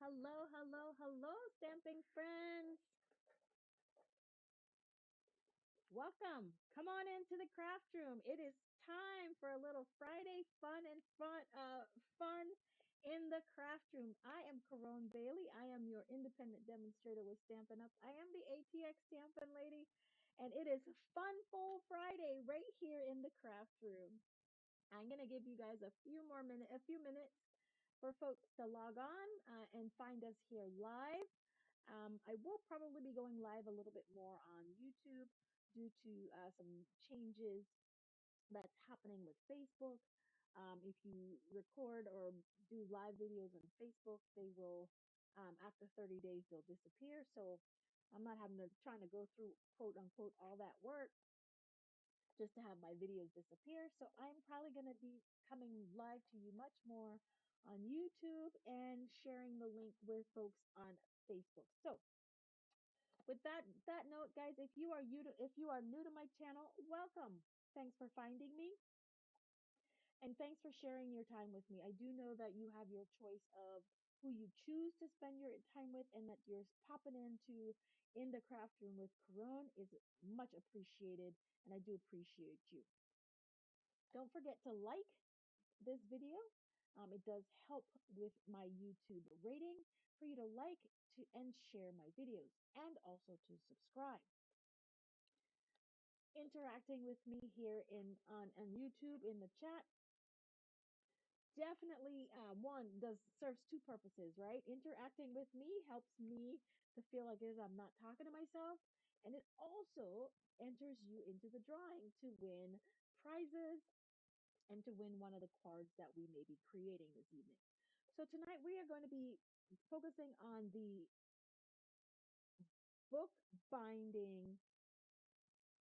Hello, hello, hello, stamping friends. Welcome. Come on into the craft room. It is time for a little Friday fun in the craft room. I am Caron Bailey. I am your independent demonstrator with Stampin Up. I am the ATX Stampin' Lady, and it is Funful Friday right here in the craft room. I'm gonna give you guys a few minutes for folks to log on and find us here live. I will probably be going live a little bit more on YouTube due to some changes that's happening with Facebook. If you record or do live videos on Facebook, they will, after 30 days, they'll disappear. So I'm not trying to go through quote unquote all that work just to have my videos disappear. So I'm probably going to be coming live to you much more on YouTube and sharing the link with folks on Facebook. So with that note, guys, if you are new to my channel, welcome. Thanks for finding me, and thanks for sharing your time with me. I do know that you have your choice of who you choose to spend your time with, and that you're popping into in the craft room with Caron is much appreciated, and I do appreciate you. Don't forget to like this video. It does help with my YouTube rating for you to like to and share my videos, and also to subscribe. Interacting with me here on YouTube in the chat definitely one does serves two purposes, right? Interacting with me helps me to feel like as I'm not talking to myself, and it also enters you into the drawing to win prizes and to win one of the cards that we may be creating this evening. So tonight we are going to be focusing on the book binding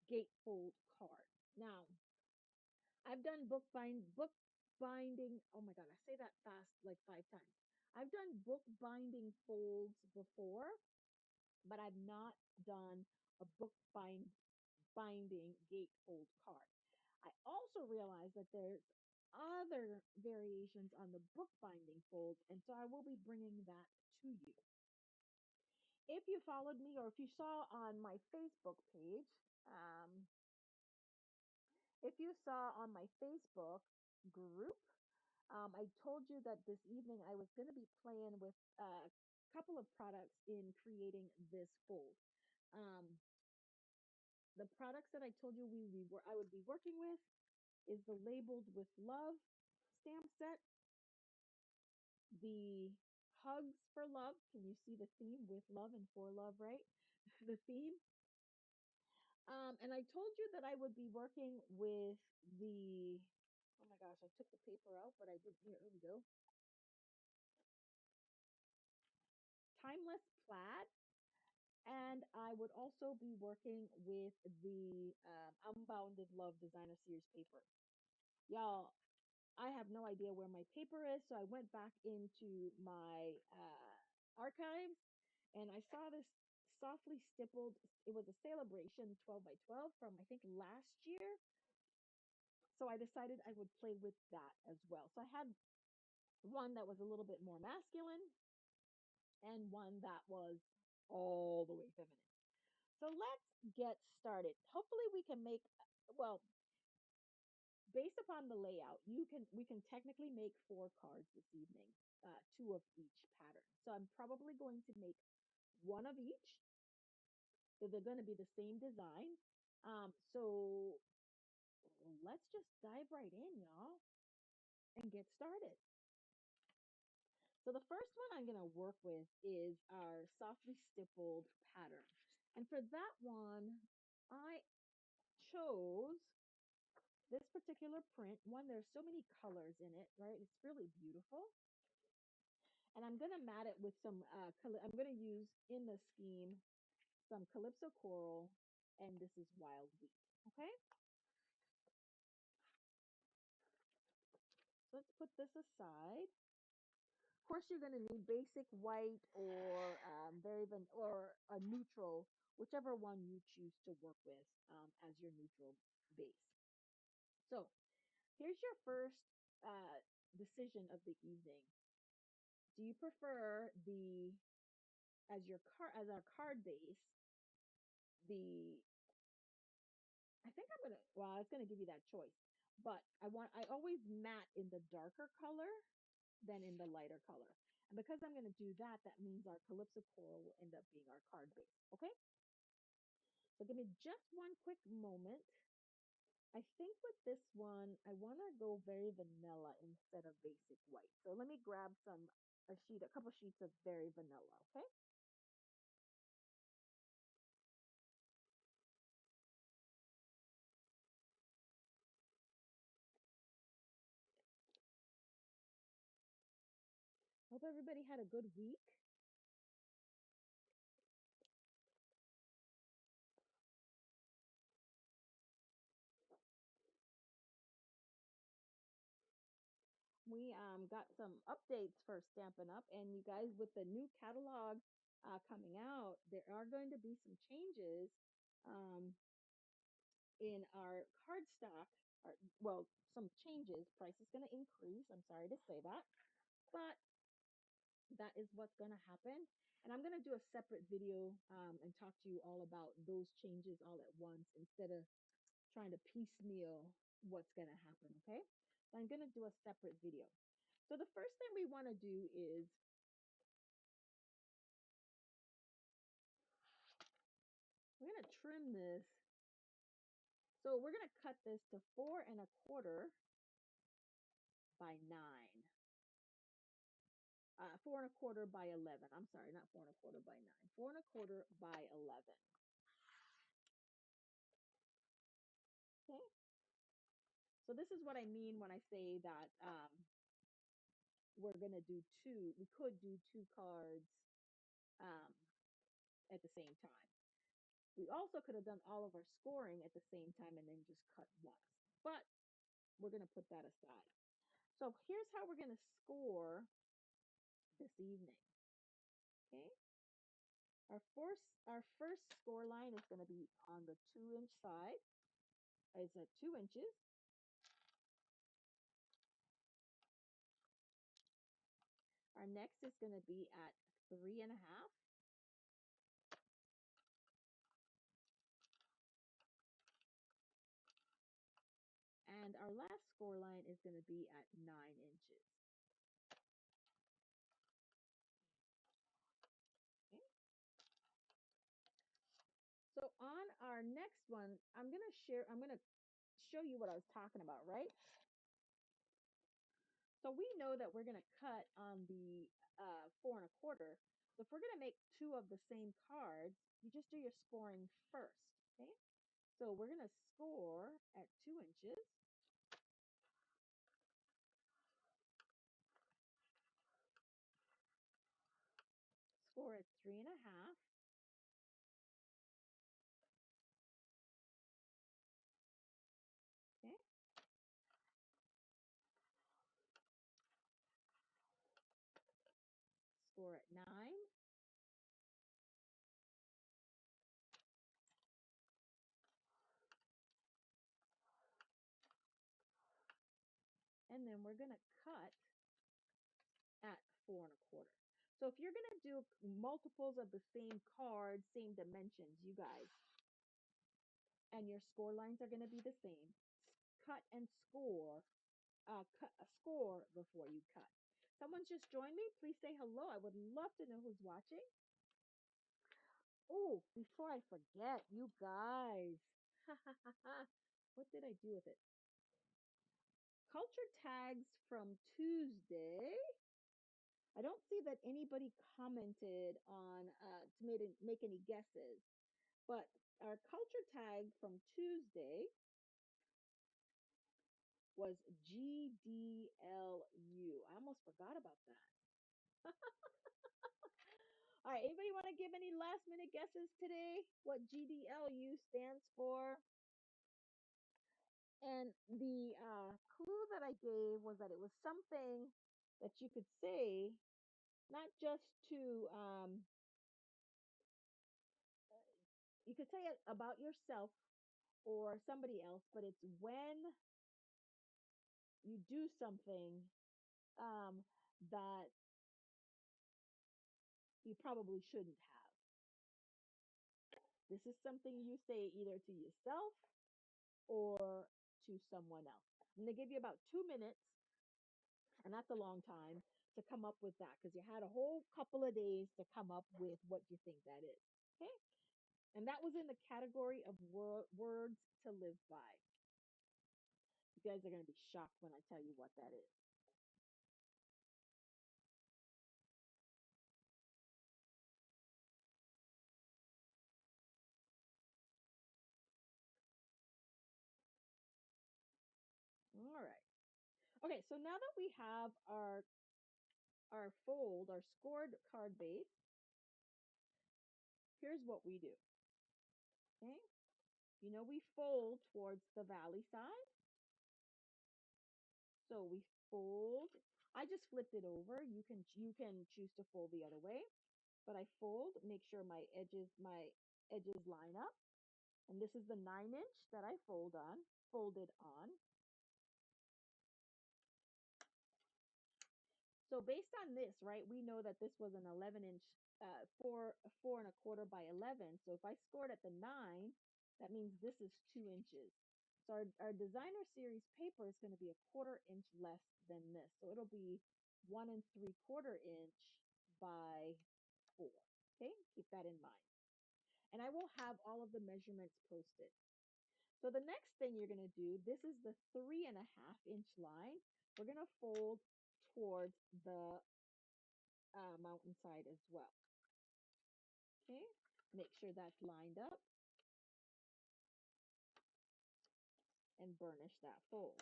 gatefold card. Now, I've done book binding. Oh my God, I say that fast like 5 times. I've done book binding folds before, but I've not done a binding gatefold card. I also realize that there's other variations on the book binding folds, and so I will be bringing that to you. If you followed me, or if you saw on my Facebook page, um, if you saw on my Facebook group, I told you that this evening I was going to be playing with a couple of products in creating this fold. Um, the products that I told you I would be working with is the Labeled with Love stamp set, the Hugs for Love. Can you see the theme? With love and for love, right? The theme. And I told you that I would be working with the, oh my gosh, I took the paper out, but I didn't, here we go. Timeless Plaid. And I would also be working with the Unbounded Love Designer Series paper. Y'all, I have no idea where my paper is, so I went back into my archives, and I saw this softly stippled. It was a celebration 12 by 12 from, I think, last year. So I decided I would play with that as well. So I had one that was a little bit more masculine and one that was all the way feminine. So let's get started. Hopefully we can make, well, based upon the layout, we can technically make 4 cards this evening, 2 of each pattern. So I'm probably going to make 1 of each. So they're going to be the same design. So let's just dive right in, y'all, and get started. So the first one I'm going to work with is our softly stippled pattern. And for that one, I chose this particular print. One, there's so many colors in it, right? It's really beautiful. And I'm going to mat it with some, I'm going to use in the scheme some Calypso Coral, and this is Wild Wheat, okay? So let's put this aside. Of course, you're going to need basic white or or a neutral, whichever one you choose to work with as your neutral base. So here's your first decision of the evening. do you prefer as our card base, the I think I was gonna give you that choice, but I always matte in the darker color than in the lighter color. And because I'm gonna do that, that means our Calypso coral will end up being our card base. Okay? So give me just one quick moment. I think with this one, I want to go very vanilla instead of basic white. So let me grab a couple sheets of very vanilla. Okay? Hope everybody had a good week. We got some updates for Stampin' Up, and you guys, with the new catalog coming out, there are going to be some changes um, in our cardstock. Well, some changes. Price is going to increase. I'm sorry to say that, but that is what's going to happen. And I'm going to do a separate video and talk to you all about those changes all at once instead of trying to piecemeal what's going to happen. Okay, so I'm going to do a separate video. So the first thing we want to do is we're going to trim this. So we're going to cut this to 4 1/4 by 9. 4 1/4 by 11. I'm sorry, not 4 1/4 by 9. 4 1/4 by 11. Okay. So this is what I mean when I say that we're going to do two. We could do two cards um, at the same time. We also could have done all of our scoring at the same time and then just cut once. But we're going to put that aside. So here's how we're going to score this evening. Okay. Our first score line is going to be on the 2-inch side. It's at 2 inches. Our next is going to be at 3 1/2. And our last score line is going to be at 9 inches. Okay. So on our next one, I'm going to show you what I was talking about, right? So we know that we're going to cut on the 4 1/4. So if we're going to make two of the same cards, you just do your scoring first. Okay. So we're going to score at 2 inches. Score at 3 1/2. Okay. Score at 9. And then we're going to cut at 4 1/4. So if you're going to do multiples of the same card, same dimensions, you guys, and your score lines are going to be the same, cut and score, score before you cut. Someone's just joined me. Please say hello. I would love to know who's watching. Oh, before I forget, you guys. What did I do with it? Culture tags from Tuesday. I don't see that anybody commented on to make any guesses, but our culture tag from Tuesday was GDLU. I almost forgot about that. All right, anybody want to give any last minute guesses today? What GDLU stands for? And the clue that I gave was that it was something that you could say, not just to, you could say it about yourself or somebody else, but it's when you do something um, that you probably shouldn't have. This is something you say either to yourself or to someone else. I'm going to give you about 2 minutes, and that's a long time, to come up with that because you had a whole couple of days to come up with what you think that is. Okay? And that was in the category of words to live by. You guys are going to be shocked when I tell you what that is. All right. Okay, so now that we have our fold, our scored card base, here's what we do. Okay? You know we fold towards the valley side. So we fold. I just flipped it over. You can choose to fold the other way, but I fold, make sure my edges line up. And this is the 9" that I folded on. So based on this, right, we know that this was an 11" 4 and 1/4 by 11. So if I scored at the 9, that means this is 2 inches. So our designer series paper is going to be 1/4 inch less than this. So it'll be 1 3/4 inch by 4. Okay, keep that in mind. And I will have all of the measurements posted. So the next thing you're going to do, this is the 3.5" line. We're going to fold towards the mountainside as well. Okay, make sure that's lined up and burnish that fold.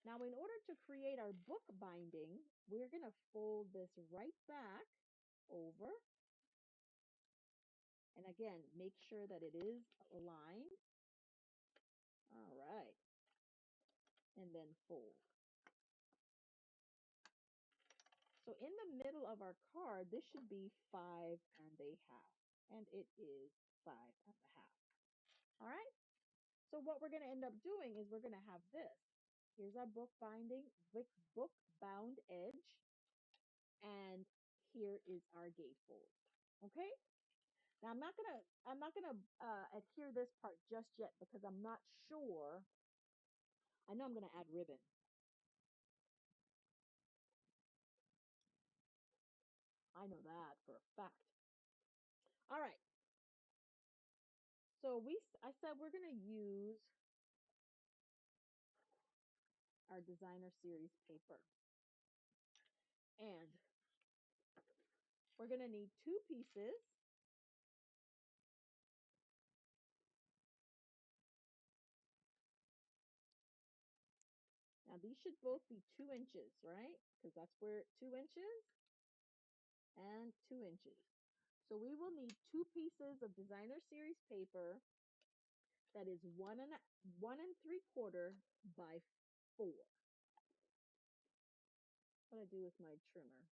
Now, in order to create our book binding, we're going to fold this right back over. And again, make sure that it is aligned. All right. And then fold. So in the middle of our card, this should be 5.5. And it is 5.5. All right. So what we're going to end up doing is we're going to have this. Here's our book binding, book bound edge. And here is our gatefold. Okay. Now I'm not gonna adhere this part just yet because I'm not sure. I know I'm gonna add ribbon. I know that for a fact. All right. So I said we're gonna use our designer series paper, and we're gonna need 2 pieces. Now these should both be 2 inches, right? Because that's where 2 inches and 2 inches. So we will need 2 pieces of designer series paper that is 1 3/4 by 4. What do I do with my trimmer?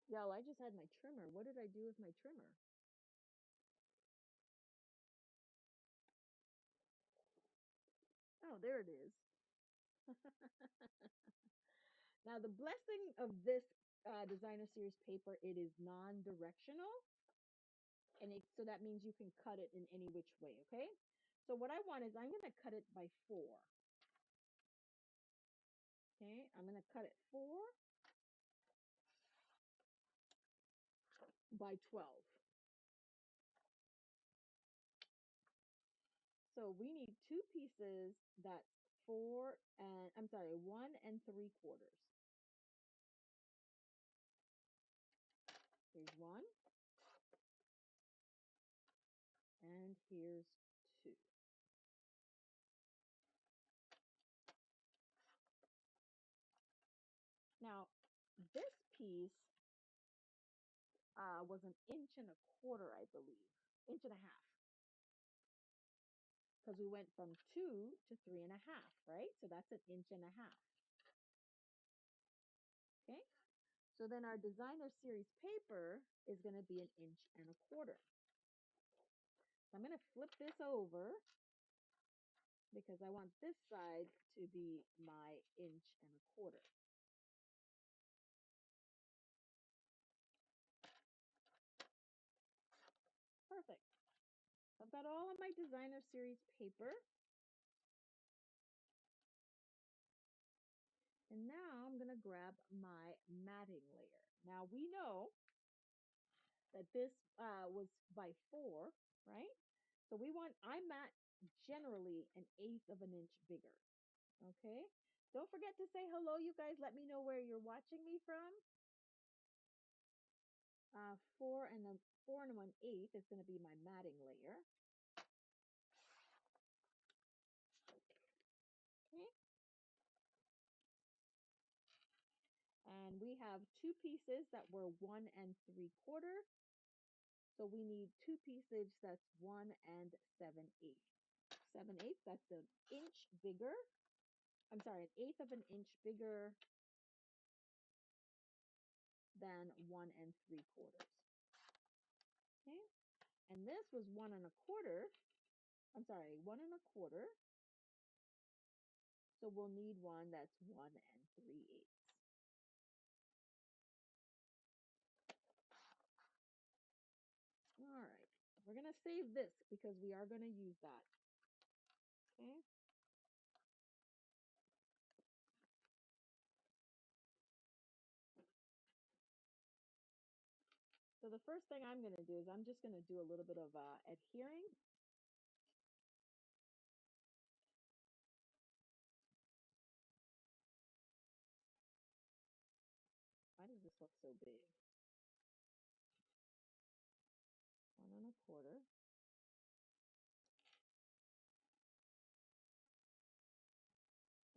Yo, I just had my trimmer. What did I do with my trimmer? Oh, there it is. Now, the blessing of this designer series paper, it is non-directional. And so that means you can cut it in any which way, okay? So what I want is I'm going to cut it by 4. Okay, I'm going to cut it 4 by 12. So we need 2 pieces that's 1 3/4. Here's 1, and here's 2. Now, this piece was 1.25 inches, I believe, 1.5 inches, because we went from 2 to 3.5, right? So that's 1.5 inches. Okay, so then our designer series paper is going to be 1.25 inches. So I'm going to flip this over because I want this side to be my 1.25 inches. Perfect. I've got all of my designer series paper. And now I'm going to grab my matting layer. Now we know that this was by 4, right? So I mat generally 1/8 of an inch bigger. Okay. Don't forget to say hello, you guys. Let me know where you're watching me from. 4 1/8 is going to be my matting layer. Okay. And we have 2 pieces that were 1 3/4. So we need 2 pieces that's 1 7/8. 7/8, that's an inch bigger. I'm sorry, 1/8 of an inch bigger than 1 3/4. Okay. And this was 1 1/4. I'm sorry, 1 1/4. So we'll need one that's 1 3/8. All right. We're going to save this because we are going to use that. Okay. So the first thing I'm going to do is I'm just going to do a little bit of adhering. Why does this look so big? 1 1/4.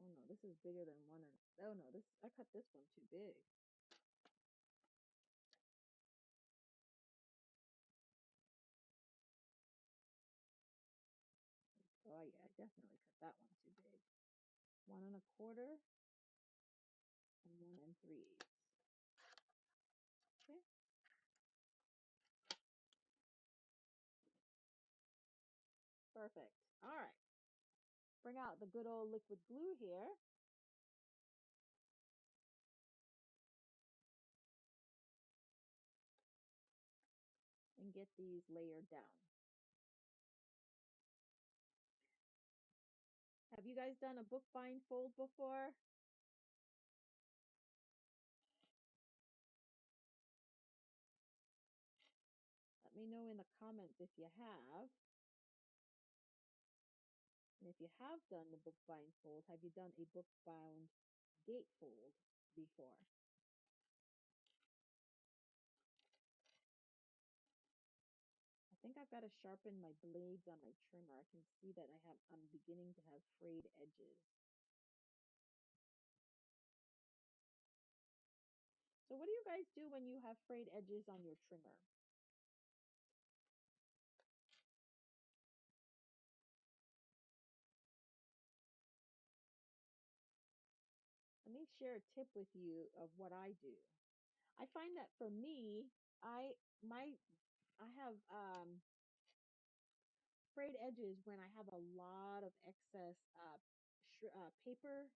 Oh no, this is bigger than 1 and oh no, I cut this one too big. Oh yeah, I definitely cut that one too big. 1 1/4 and 1 3/8. Okay. Perfect. All right. Bring out the good old liquid glue here. And get these layered down. Have you guys done a book bind fold before? Let me know in the comments if you have. And if you have done the book bind fold, have you done a book bound gatefold before? I think I've got to sharpen my blades on my trimmer. I can see that I'm beginning to have frayed edges. So what do you guys do when you have frayed edges on your trimmer? Let me share a tip with you of what I do. I find that for me, I have frayed edges when I have a lot of excess paper.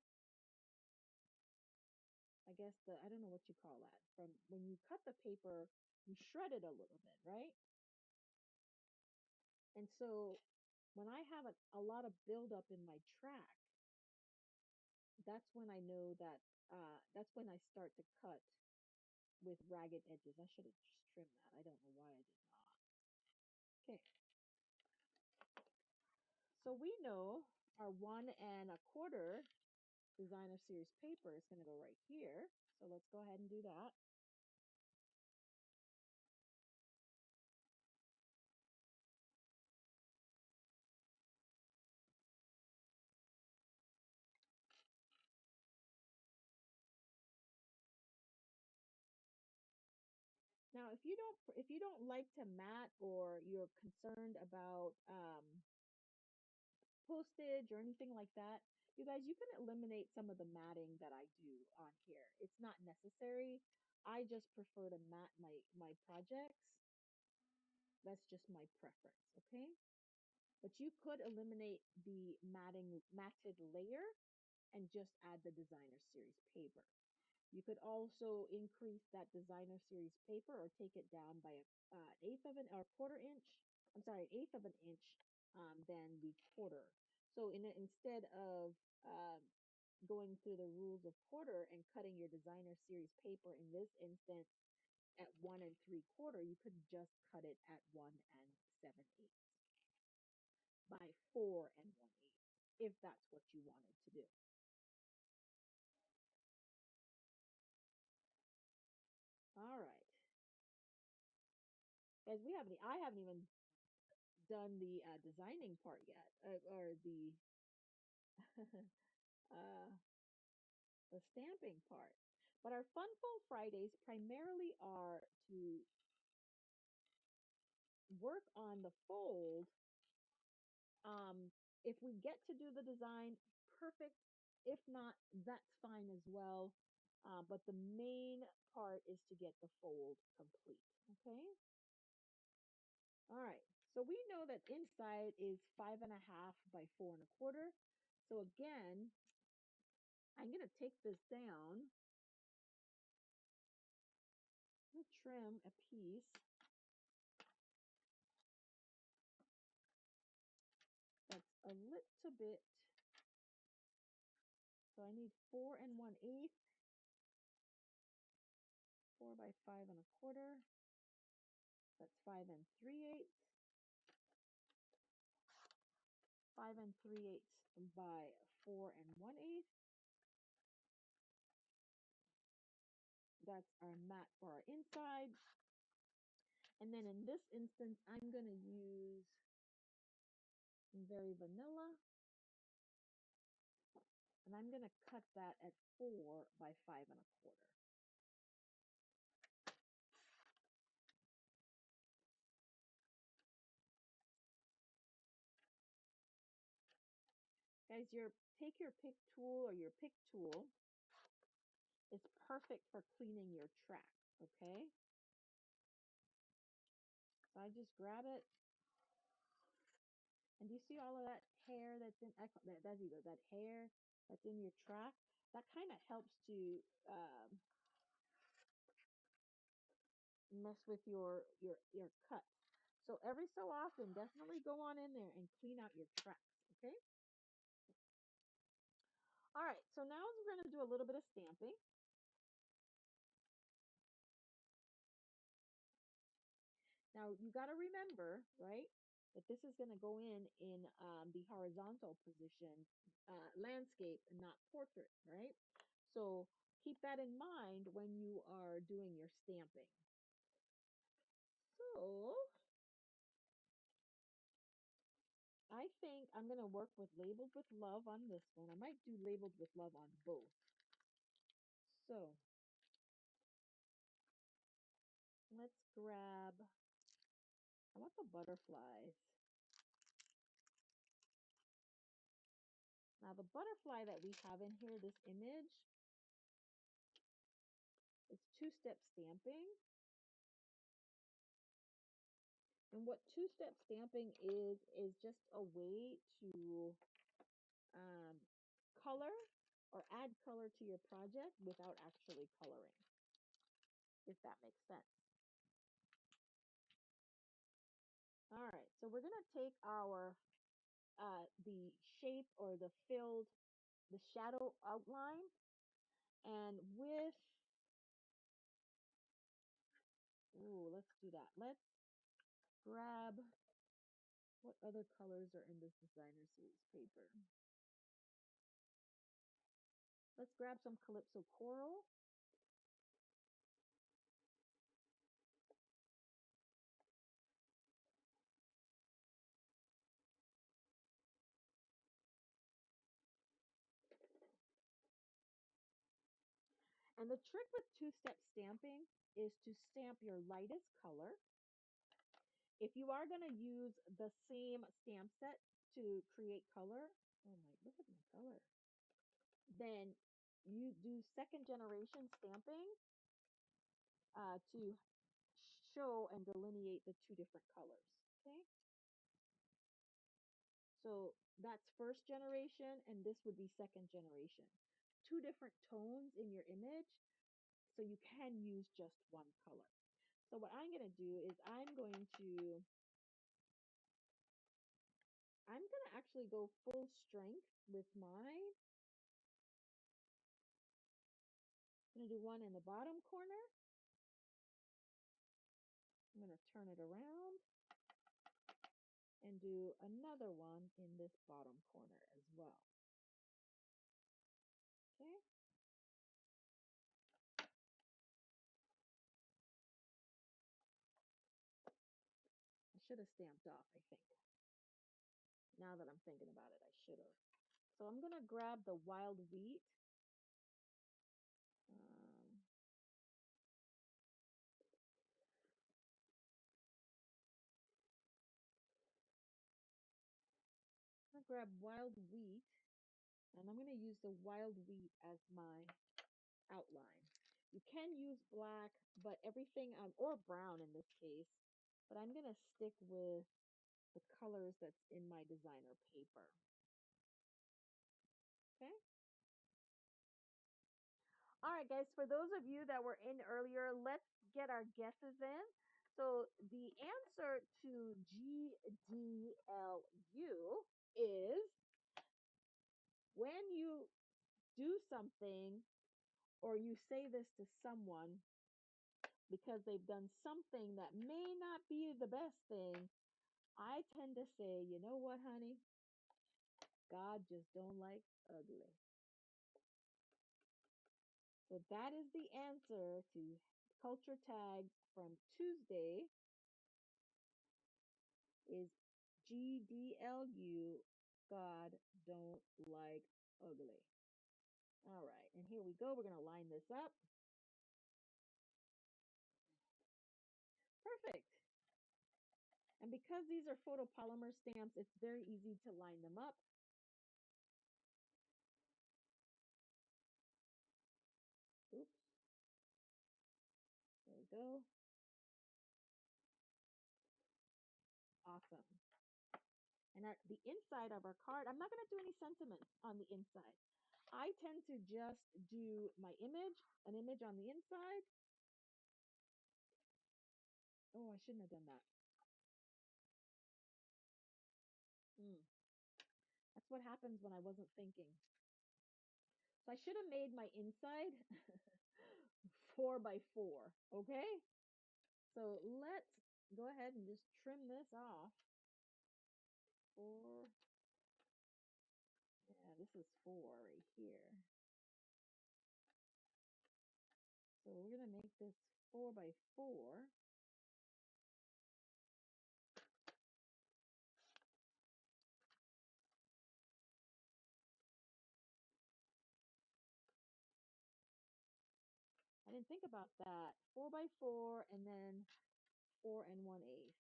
I guess I don't know what you call that. From when you cut the paper, you shred it a little bit, right? And so when I have a lot of buildup in my track, that's when I know that that's when I start to cut with ragged edges. I should have just trimmed that. I don't know why I did not. Okay. So we know our 1 1/4 designer series paper is going to go right here. So let's go ahead and do that. Now, if you don't like to mat or you're concerned about postage or anything like that, you guys, you can eliminate some of the matting that I do on here. It's not necessary. I just prefer to mat my projects. That's just my preference, okay? But you could eliminate the matted layer and just add the designer series paper. You could also increase that designer series paper or take it down by an eighth of an or quarter inch. I'm sorry, an eighth of an inch than the quarter. So instead of going through the rules of quarter and cutting your designer series paper in this instance at 1 3/4, you could just cut it at 1 7/8 by 4 1/8 if that's what you wanted to do. All right. Guys, I haven't even done the designing part yet, or uh, the stamping part. But our Fun Fold Fridays primarily are to work on the fold. If we get to do the design, perfect. If not, that's fine as well. But the main part is to get the fold complete. Okay. All right. So we know that inside is 5 1/2 by 4 1/4. So again, I'm going to take this down and trim a piece that's a little bit. So I need 4 1/8, 4 by 5 1/4. That's 5 3/8, 5 3/8 by 4 1/8. That's our mat for our inside. And then in this instance, I'm going to use Very Vanilla. And I'm going to cut that at 4 by 5 1/4. Guys, take your pick tool or your pick tool. It's perfect for cleaning your track, okay? So I just grab it. And do you see all of that hair that's in, that hair that's in your track? That kind of helps to mess with your cut. So every so often, definitely go on in there and clean out your tracks, okay? All right, so now we're going to do a little bit of stamping. Now you got to remember, right, that this is going to go in the horizontal position, landscape, and not portrait, right? So keep that in mind when you are doing your stamping. So I think I'm going to work with Labeled with Love on this one. I might do Labeled with Love on both. So let's grab, I want the butterflies. Now the butterfly that we have in here, this image, it's two-step stamping. And what two-step stamping is just a way to color or add color to your project without actually coloring, if that makes sense. All right, so we're going to take our the shape or the shadow outline, and let's do that. Let's grab, what other colors are in this designer series paper? Let's grab some Calypso Coral. And the trick with two-step stamping is to stamp your lightest color. If you are going to use the same stamp set to create color, oh my, look at my color, then you do second generation stamping to show and delineate the two different colors, okay? So that's first generation, and this would be second generation. Two different tones in your image, so you can use just one color. So what I'm going to do is I'm going to actually go full strength with mine. I'm going to do one in the bottom corner. I'm going to turn it around and do another one in this bottom corner as well. Okay. I should have stamped off, I think. Now that I'm thinking about it, I should have. So I'm going to grab the wild wheat. I'm going to grab wild wheat, and I'm going to use the wild wheat as my outline. You can use black, but everything, or brown in this case, but I'm going to stick with the colors that's in my designer paper. Okay. All right, guys, for those of you that were in earlier, let's get our guesses in. So the answer to GDLU is when you do something or you say this to someone because they've done something that may not be the best thing, I tend to say, you know what, honey? God just don't like ugly. So that is the answer to culture tag from Tuesday is GDLU, God don't like ugly. All right, and here we go. We're going to line this up. Perfect. And because these are photopolymer stamps, it's very easy to line them up. Oops. There we go. Awesome. And the inside of our card, I'm not going to do any sentiments on the inside. I tend to just do my image, an image on the inside. Oh, I shouldn't have done that. That's what happens when I wasn't thinking. So I should have made my inside 4x4, okay? So let's go ahead and just trim this off. 4. Yeah, this is 4 right here. So we're going to make this 4x4. I didn't think about that. 4x4 and then 4 1/8.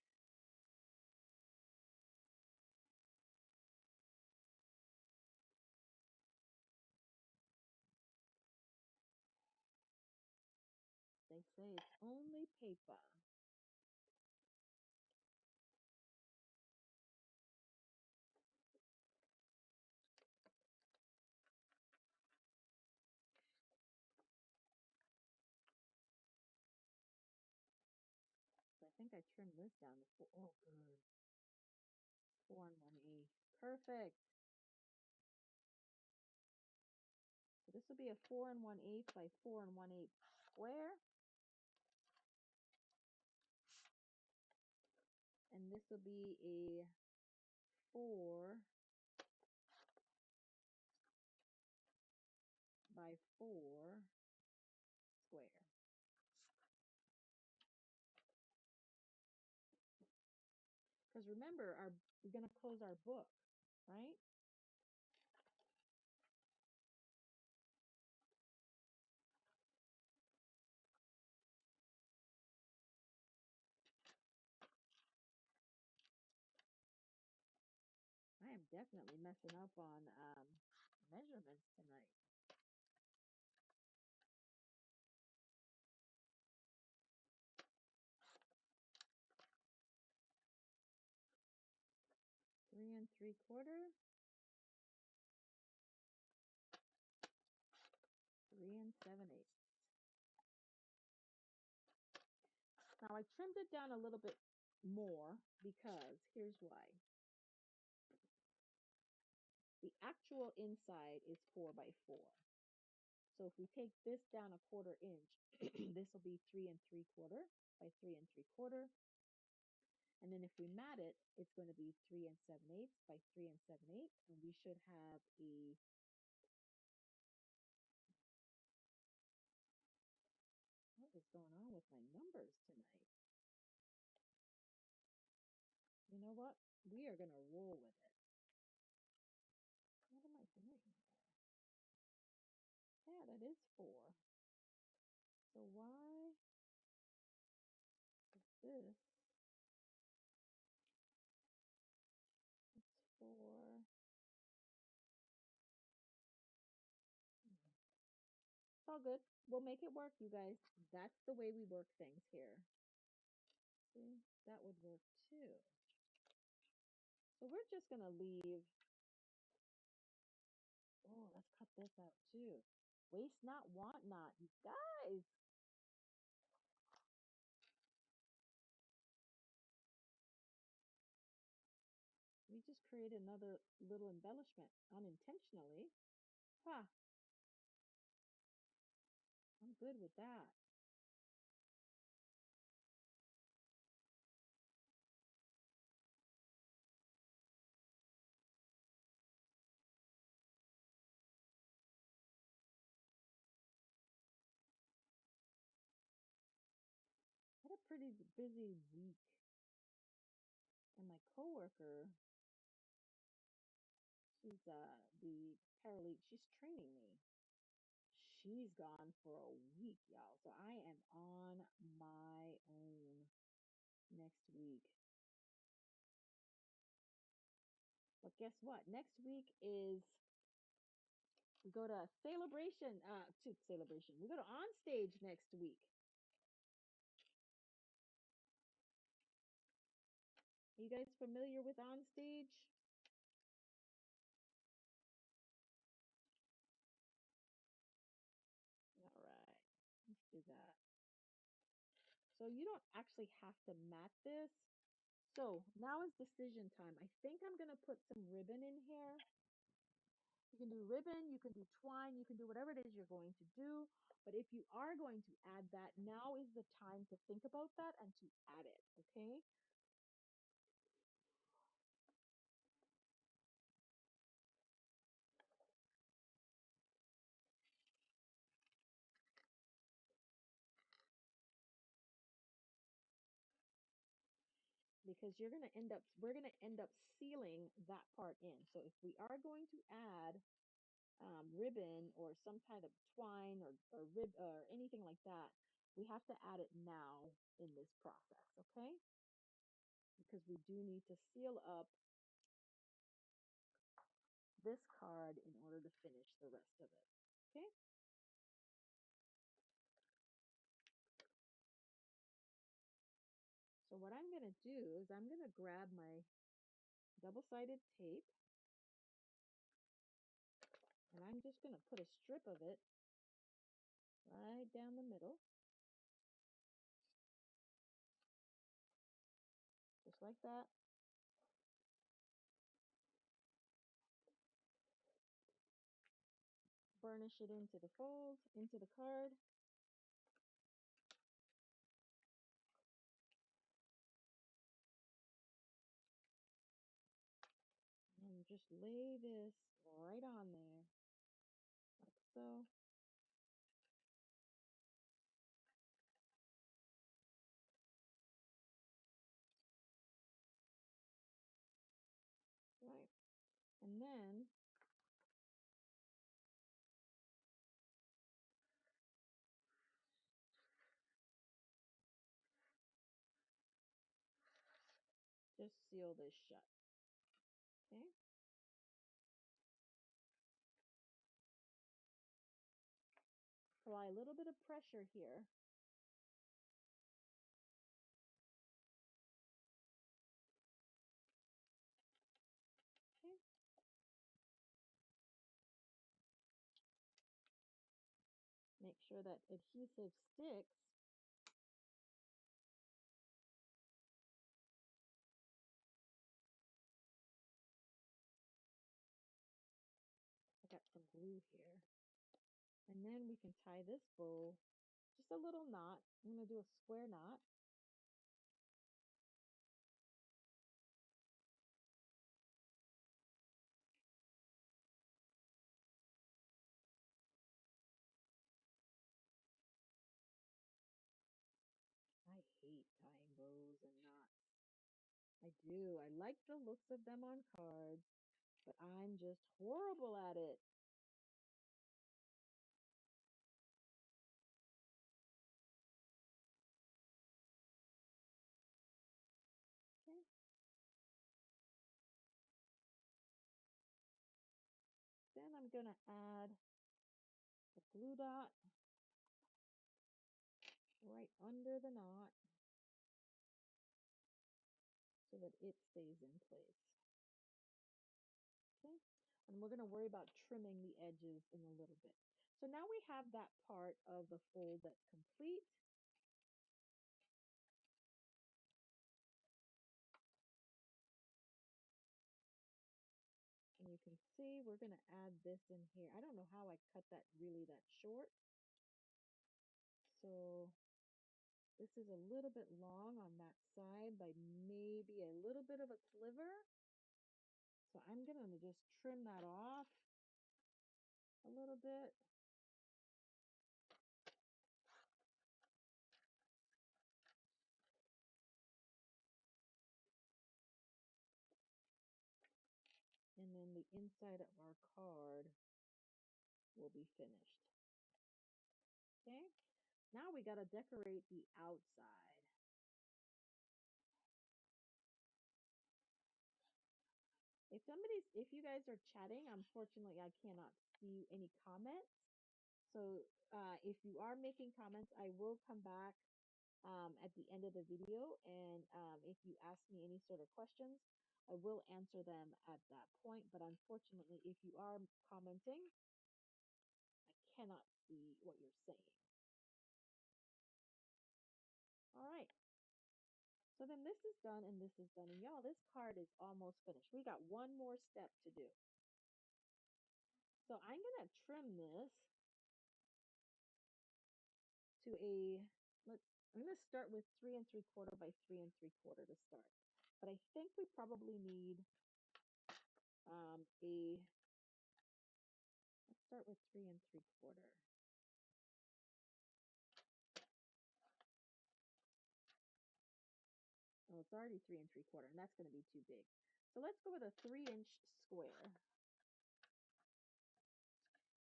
They say it's only paper. So I think I trimmed this down to 4. Oh, good. 4 1/8. Perfect. So this will be a 4 1/8 by 4 1/8 square. And this will be a 4 by 4 square. Because remember, we're going to close our book, right? I am definitely messing up on measurements tonight. 3 3/4, 3 7/8. Now I trimmed it down a little bit more because here's why. The actual inside is 4 by 4. So if we take this down 1/4 inch, this will be 3 3/4 by 3 3/4. And then if we mat it, it's going to be 3 7/8 by 3 7/8. And we should have a, what is going on with my numbers tonight? You know what? We are going to roll with it. What am I doing here? Yeah, that is 4. So why is this? It's 4. It's all good. We'll make it work, you guys. That's the way we work things here. See, that would work too. So we're just going to leave. Oh, let's cut this out too. Waste not, want not. You guys. We just created another little embellishment unintentionally. Huh. I'm good with that. I had a pretty busy week. And my coworker, she's the paralegal, she's training me. She's gone for a week, y'all. So I am on my own next week. But guess what? Next week is we go to celebration, we go to on stage next week. Are you guys familiar with on stage? All right, let's do that. So you don't actually have to mat this. So now is decision time. I think I'm gonna put some ribbon in here. You can do ribbon, you can do twine, you can do whatever it is you're going to do. But if you are going to add that, now is the time to think about that and to add it, okay? Because we're going to end up sealing that part in. So if we are going to add ribbon or some kind of twine or rib or anything like that, we have to add it now in this process, okay? Because we do need to seal up this card in order to finish the rest of it, okay? So what I'm going to do is I'm going to grab my double-sided tape and I'm just going to put a strip of it right down the middle, just like that. Burnish it into the fold, into the card. And just lay this right on there, like so. Right. And then just seal this shut. Okay. Apply a little bit of pressure here. make sure that adhesive sticks. I got some glue here. And then we can tie this bow, just a little knot. I'm going to do a square knot. I hate tying bows and knots. I do. I like the looks of them on cards, but I'm just horrible at it. Okay. Then I'm going to add a glue dot right under the knot so that it stays in place. Okay. And we're going to worry about trimming the edges in a little bit. So now we have that part of the fold that's complete. And you can see we're going to add this in here. I don't know how I cut that really that short. So this is a little bit long on that side by maybe a little bit of a sliver. So I'm going to just trim that off a little bit. And then the inside of our card will be finished. Okay, now we got to decorate the outside. If you guys are chatting, unfortunately I cannot see any comments. So if you are making comments, I will come back at the end of the video, and if you ask me any sort of questions, I will answer them at that point. But unfortunately, if you are commenting, I cannot see what you're saying. All right. So then this is done and this is done. And y'all, this card is almost finished. We got one more step to do. So I'm going to trim this to I'm going to start with 3 3/4 by 3 3/4 to start. But I think we probably need let's start with 3 3/4. Oh, it's already 3 3/4, and that's going to be too big. So let's go with a 3-inch square.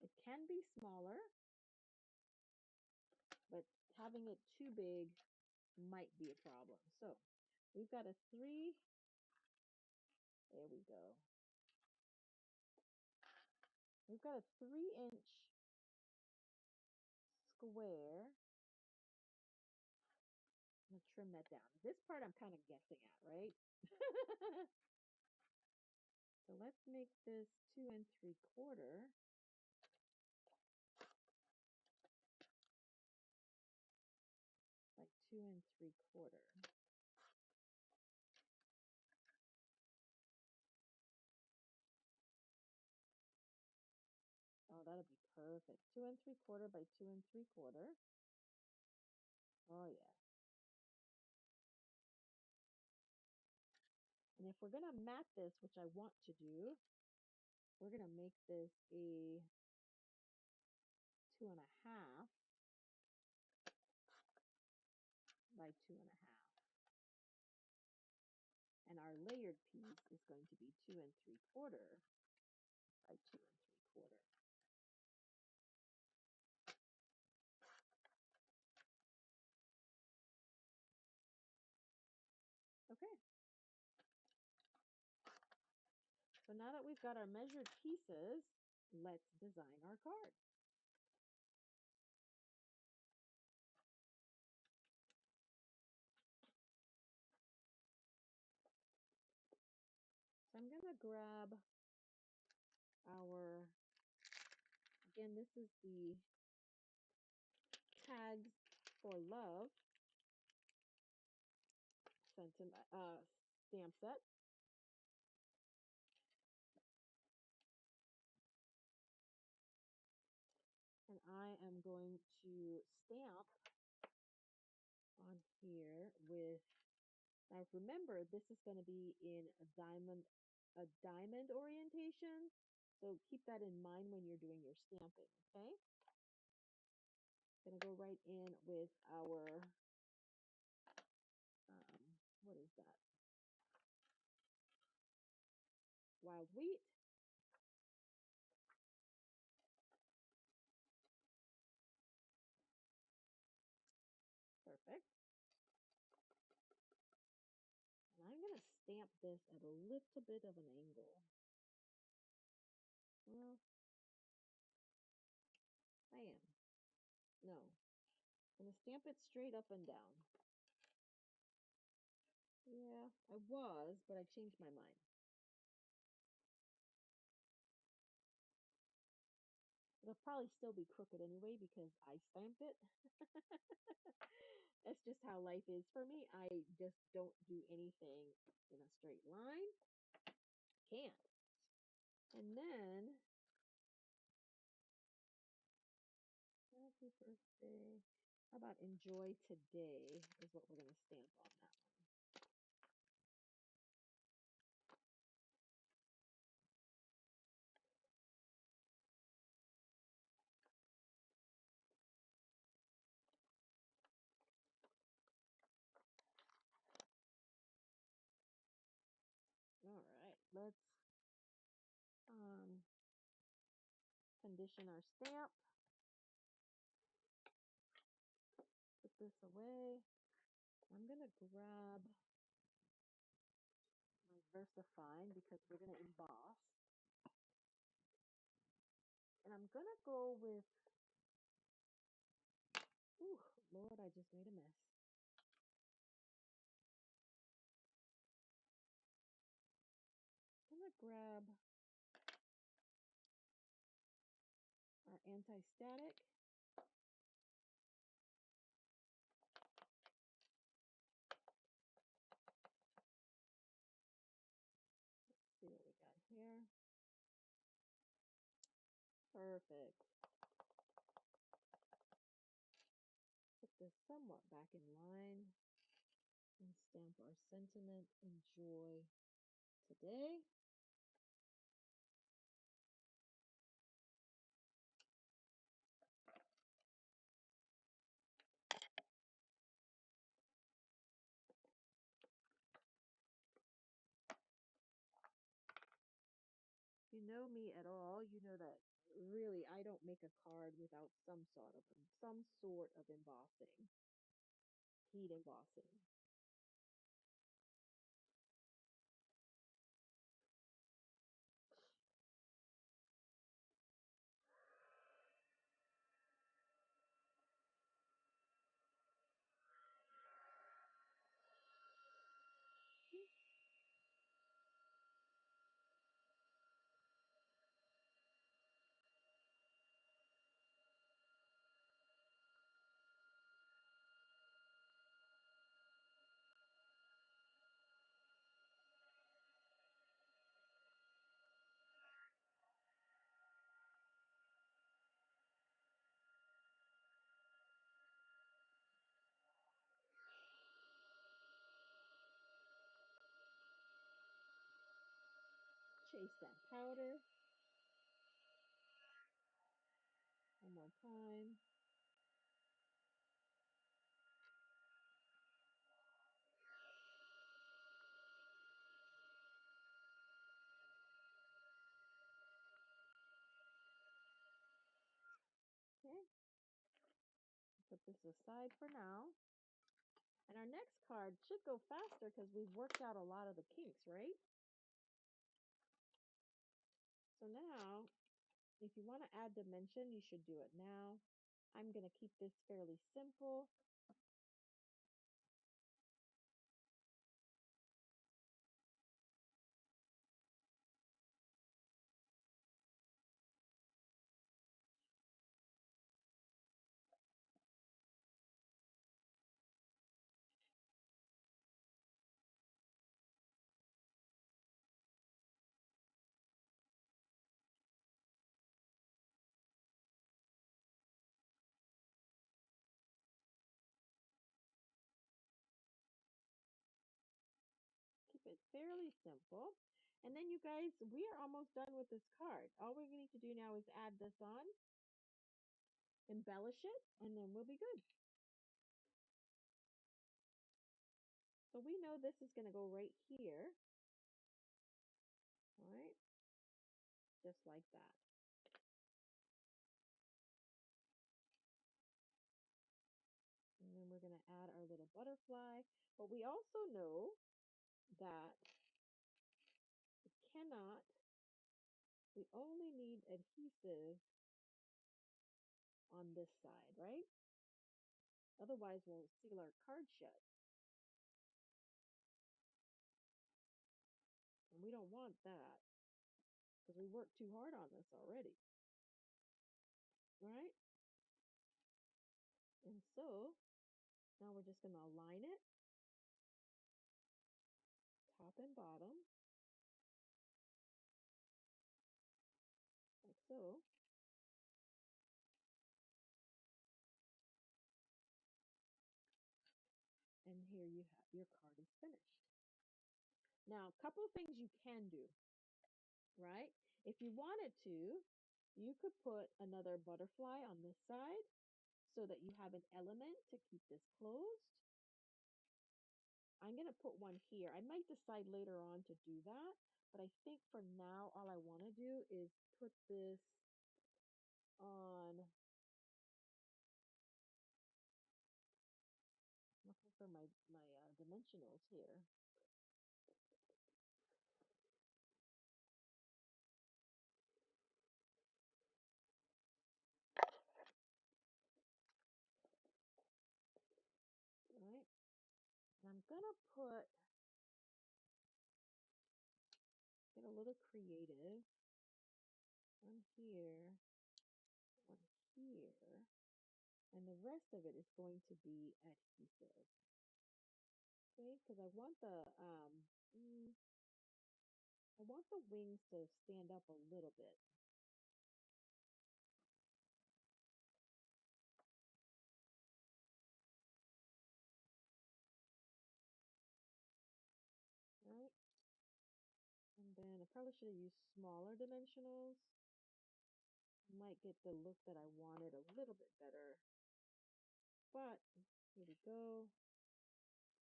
It can be smaller, but having it too big might be a problem. So we've got a 3, there we go. We've got a 3-inch square. I'm going to trim that down. This part I'm kind of guessing at, right? So let's make this 2 3/4 by 2 3/4. Oh, that'll be perfect. 2 3/4 by 2 3/4. Oh yeah. And if we're gonna mat this, which I want to do, we're gonna make this a 2.5 by 2.5. And our layered piece is going to be 2 3/4 by 2 3/4. Okay. So now that we've got our measured pieces, let's design our card. So I'm gonna grab our, again, this is the Tags for Love stamp set. And I am going to stamp on here with, now remember, this is going to be in a diamond orientation. So keep that in mind when you're doing your stamping, okay? Gonna go right in with our, what is that? Wild wheat. Perfect. And I'm gonna stamp this at a little bit of an angle. Well, I am. No. I'm gonna stamp it straight up and down. Yeah, I was, but I changed my mind. It'll probably still be crooked anyway because I stamped it. That's just how life is for me. I just don't do anything in a straight line. Can't. And then, happy birthday. How about enjoy today is what we're going to stamp on that one. All right, let's condition our stamp. Put this away. I'm going to grab my VersaFine because we're going to emboss. And I'm going to go with, ooh, Lord, I just made a mess. I'm going to grab our anti-static. See what we got here. Perfect. Put this somewhat back in line and stamp our sentiment, enjoy today. If you know me at all, you know that really I don't make a card without some sort of embossing, heat embossing. Chase that powder. One more time. Okay. Put this aside for now. And our next card should go faster because we've worked out a lot of the kinks, right? So now, if you want to add dimension, you should do it now. I'm going to keep this fairly simple. fairly simple. And then you guys, we are almost done with this card. All we need to do now is add this on, embellish it, and then we'll be good. So we know this is going to go right here. All right, just like that. And then we're going to add our little butterfly. But we also know that we cannot, we only need adhesive on this side, right? Otherwise, we'll seal our card shut. And we don't want that because we worked too hard on this already, right? And so now we're just going to align it, top and bottom, like so. And here you have your card is finished. Now, a couple of things you can do, right? If you wanted to, you could put another butterfly on this side so that you have an element to keep this closed. I'm going to put one here. I might decide later on to do that, but I think for now, all I want to do is put this on. Looking for my dimensionals here. Right? And I'm going to get a little creative. One here, one here, and the rest of it is going to be adhesive. Okay, because I want the wings to stand up a little bit. Right? And then I probably should have used smaller dimensionals. Might get the look that I wanted a little bit better. But here we go.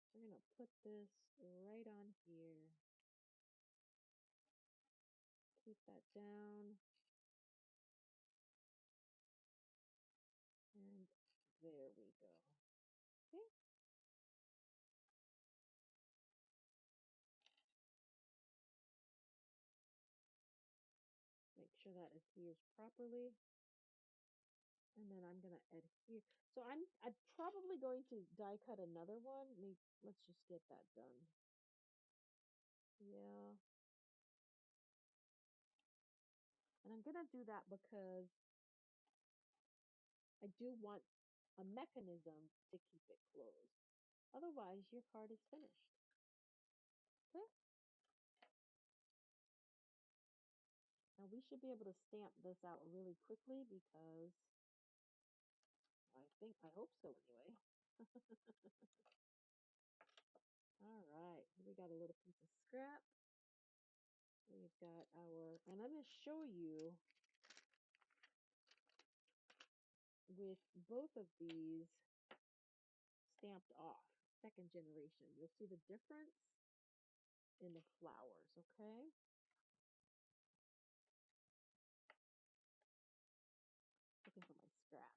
So we're going to put this right on here. Keep that down. And there we go. Okay. Make sure that adheres properly. And then I'm gonna adhere. So I'm probably going to die cut another one. Let's just get that done. Yeah. And I'm gonna do that because I do want a mechanism to keep it closed. Otherwise, your card is finished. Okay. Now we should be able to stamp this out really quickly because I hope so anyway. All right, we got a little piece of scrap. We've got and I'm going to show you with both of these stamped off, second generation. You'll see the difference in the flowers, okay? Looking for my scrap.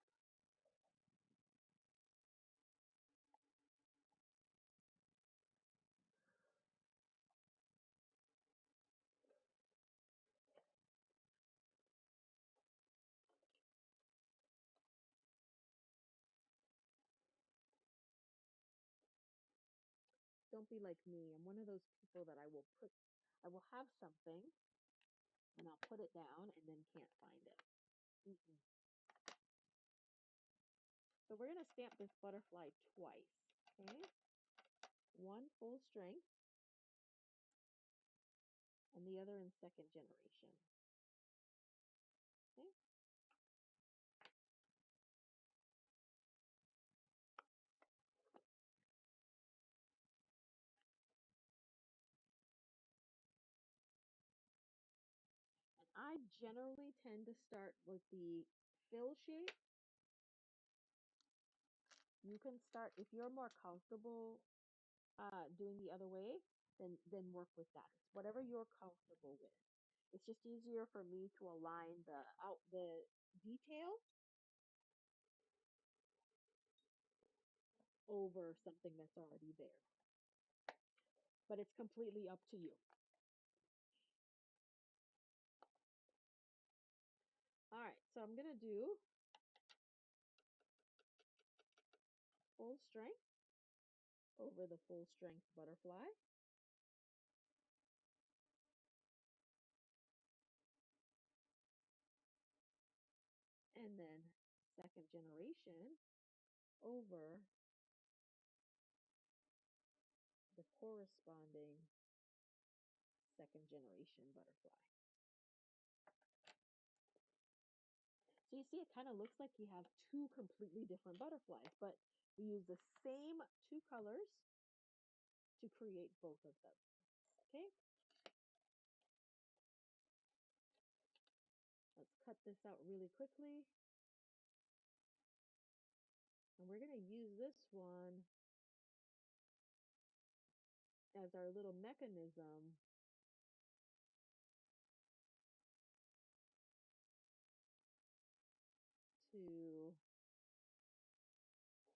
Don't be like me. I'm one of those people that I will have something and I'll put it down and then can't find it. Mm-mm. So we're going to stamp this butterfly twice, okay? One full strength and the other in second generation. Okay? I generally tend to start with the fill shape. You can start, if you're more comfortable doing the other way, then work with that. It's whatever you're comfortable with. It's just easier for me to align the detail over something that's already there. But it's completely up to you. All right, so I'm gonna do full strength over the full strength butterfly. And then second generation over the corresponding second generation butterfly. So you see, it kind of looks like you have two completely different butterflies, but we use the same two colors to create both of them. Okay, let's cut this out really quickly. And we're going to use this one as our little mechanism to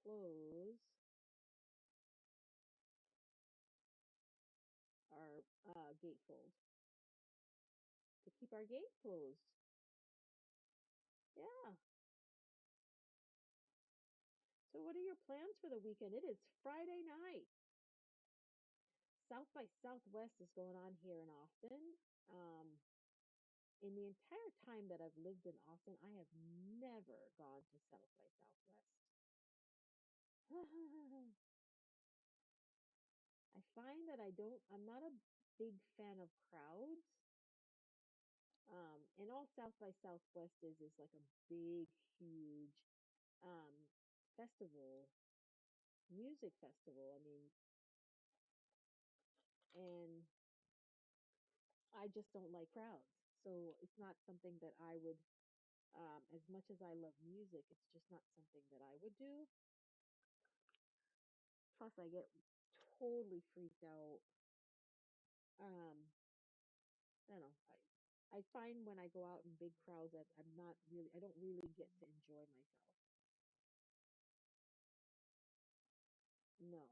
close our gatefold, to keep our gate closed. Yeah. So what are your plans for the weekend? It is Friday night. South by Southwest is going on here in Austin. In the entire time that I've lived in Austin, I have never gone to South by Southwest. I find that I'm not a big fan of crowds. And all South by Southwest is like a big, huge um, festival, music festival. I mean, and I just don't like crowds. So it's not something that I would, as much as I love music, it's just not something that I would do. Plus, I get totally freaked out. Um, I don't know. I find when I go out in big crowds that I don't really get to enjoy myself. No.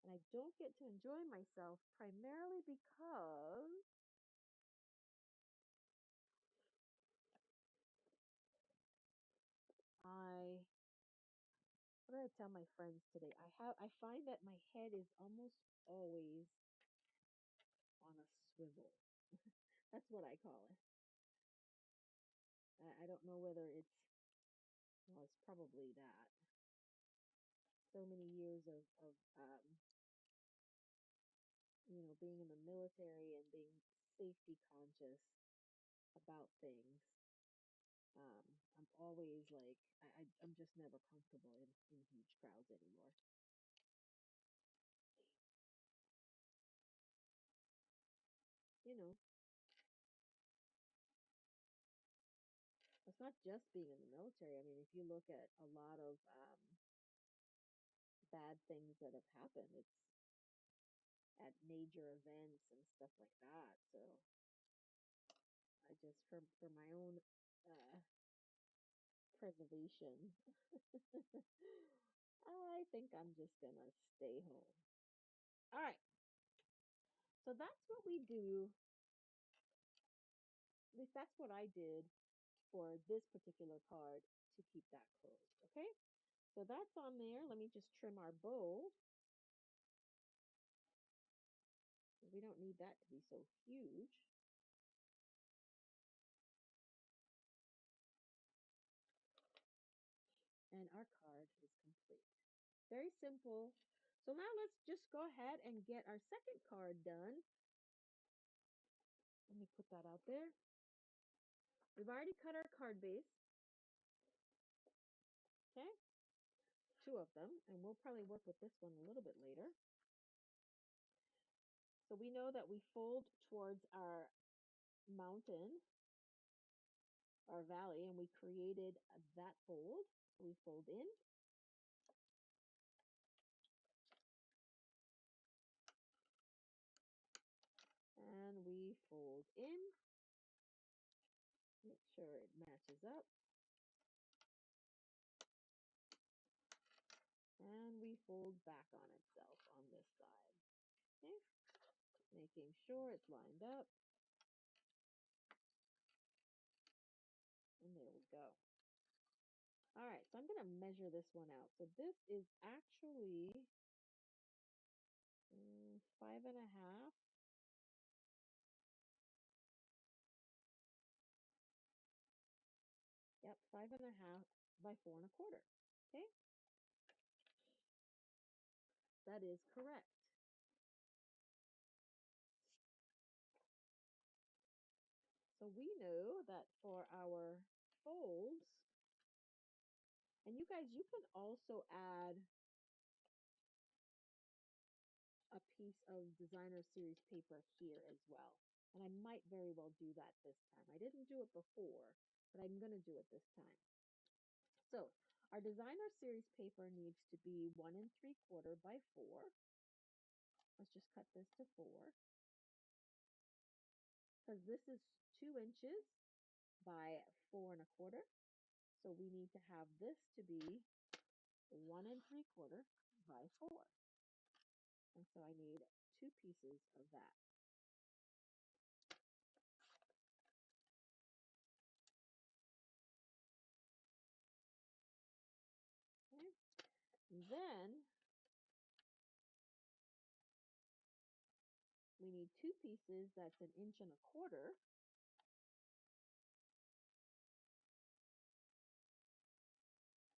And I don't get to enjoy myself primarily because I, what did I tell my friends today? I find that my head is almost always on a swivel. That's what I call it. I don't know whether well, it's probably that. So many years of being in the military and being safety conscious about things. I'm always like, I'm just never comfortable in huge crowds anymore. You know, it's not just being in the military. I mean, if you look at a lot of bad things that have happened, it's at major events and stuff like that. So I just, for my own uh, preservation, I think I'm just gonna stay home. All right. So that's what we do. At least that's what I did for this particular card to keep that closed. Okay. So that's on there. Let me just trim our bow. We don't need that to be so huge. And our card is complete. Very simple. So now let's just go ahead and get our second card done. Let me put that out there. We've already cut our card base. Okay. Two of them. And we'll probably work with this one a little bit later. So we know that we fold towards our mountain, our valley, and we created that fold. So we fold in, and we fold in. Make sure it matches up. And we fold back on itself on this side. Okay, making sure it's lined up. And there we go. All right, so I'm going to measure this one out. So this is actually 5.5. Yep, 5.5 by 4.25. Okay, that is correct. So we know that for our folds, and you guys, you can also add a piece of designer series paper here as well. And I might very well do that this time. I didn't do it before, but I'm going to do it this time. So our designer series paper needs to be 1 3/4 by 4. Let's just cut this to 4 because this is 2 inches by 4 1/4. So we need to have this to be 1 3/4 by 4. And so I need 2 pieces of that. Okay. Then we need 2 pieces that's 1 1/4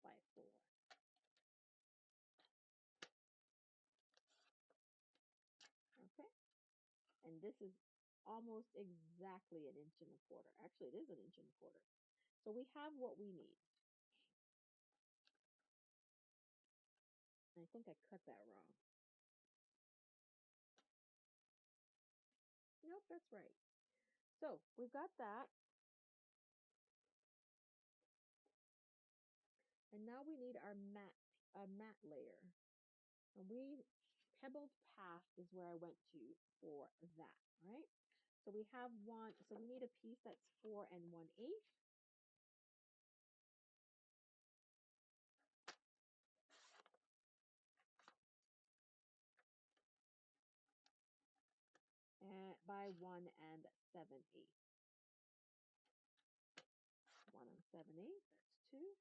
by 4. Okay. And this is almost exactly 1 1/4 inches. Actually, it is 1 1/4 inches. So we have what we need. I think I cut that wrong. Nope, that's right. So we've got that. And now we need our matte layer. And Pebbled Path is where I went to for that, right? So we have one, so we need a piece that's 4 1/8. And by 1 7/8. 1 7/8, that's 2.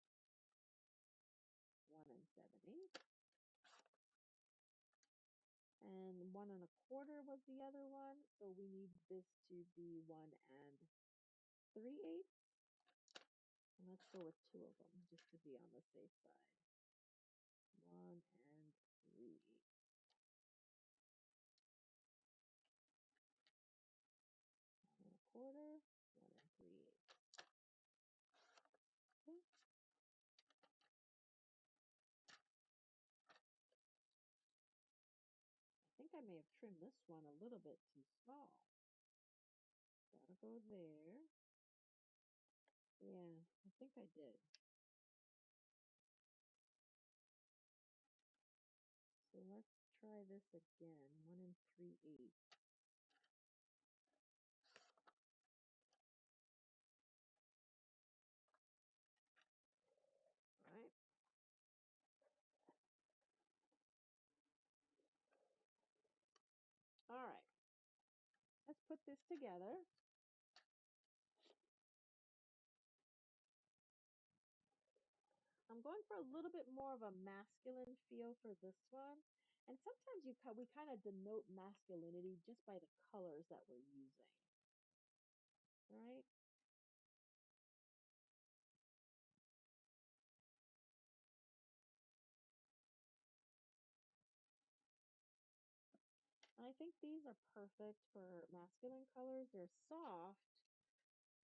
1 7/8. And 1 1/4 was the other one. So we need this to be 1 3/8. And let's go with 2 of them just to be on the safe side. 1 3/8. 1 1/4, 1 3/8. Okay. I think I may have trimmed this one a little bit too small. That'll go there. Yeah, I think I did. So let's try this again. 1 3/8. All right. All right. Let's put this together. I'm going for a little bit more of a masculine feel for this one. And sometimes we kind of denote masculinity just by the colors that we're using. All right? And I think these are perfect for masculine colors. They're soft,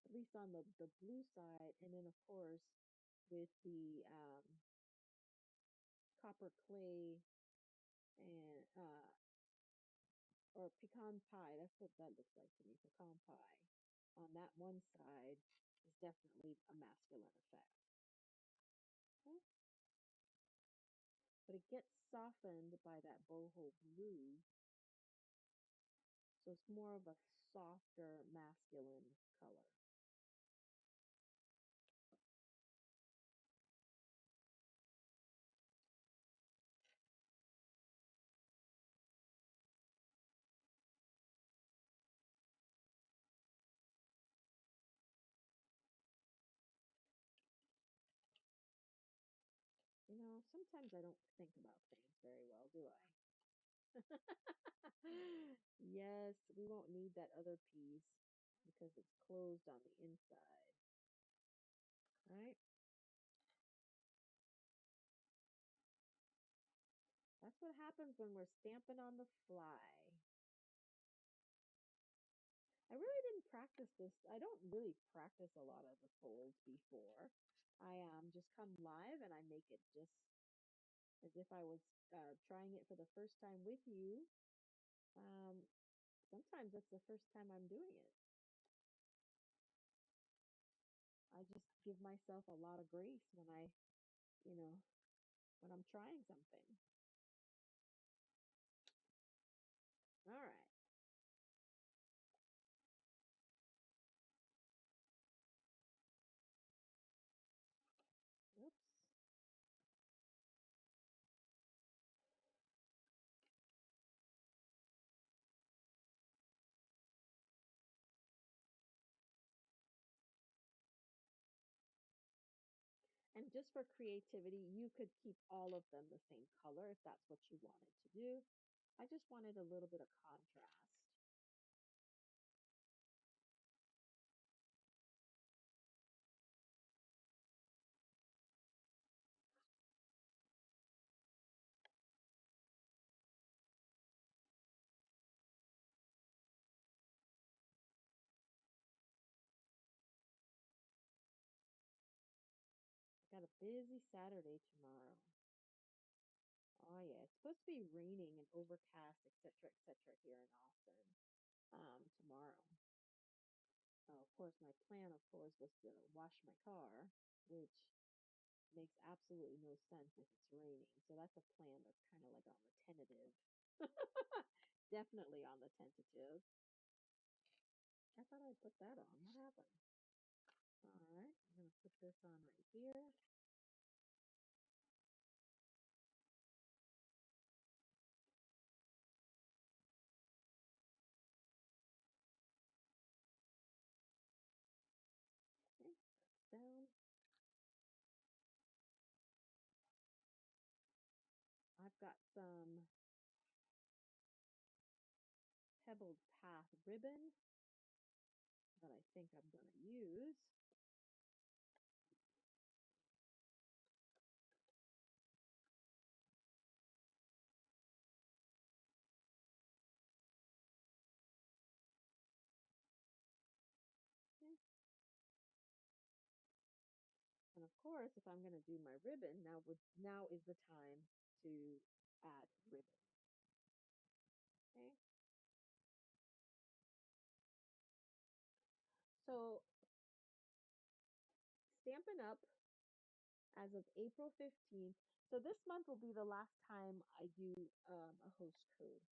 at least on the blue side. And then, of course, with the copper clay and or pecan pie. That's what that looks like to me. Pecan pie on that one side is definitely a masculine effect. Okay? But it gets softened by that boho blue, so it's more of a softer masculine color. You know, sometimes I don't think about things very well, do I? Yes, we won't need that other piece because it's closed on the inside, right? That's what happens when we're stamping on the fly. I really didn't practice this. I don't really practice a lot of the folds before. I just come live and I make it just as if I was trying it for the first time with you. Um, Sometimes that's the first time I'm doing it. I just give myself a lot of grace when you know, when I'm trying something. All right. Oops. And just for creativity, you could keep all of them the same color if that's what you wanted to do. I just wanted a little bit of contrast. I got a busy Saturday tomorrow. Oh yeah, it's supposed to be raining and overcast, etc., here in Austin tomorrow. Of course, my plan, of course, was to wash my car, which makes absolutely no sense if it's raining. So that's a plan that's kind of like on the tentative. Definitely on the tentative. I thought I'd put that on. What happened? All right, I'm gonna put this on right here. Okay, that's down. I've got some Pebbled Path ribbon that I think I'm gonna use. Okay. And of course, if I'm gonna do my ribbon, now is the time to add ribbon. Okay. So Stampin' Up as of April 15th. So this month will be the last time I do a host code.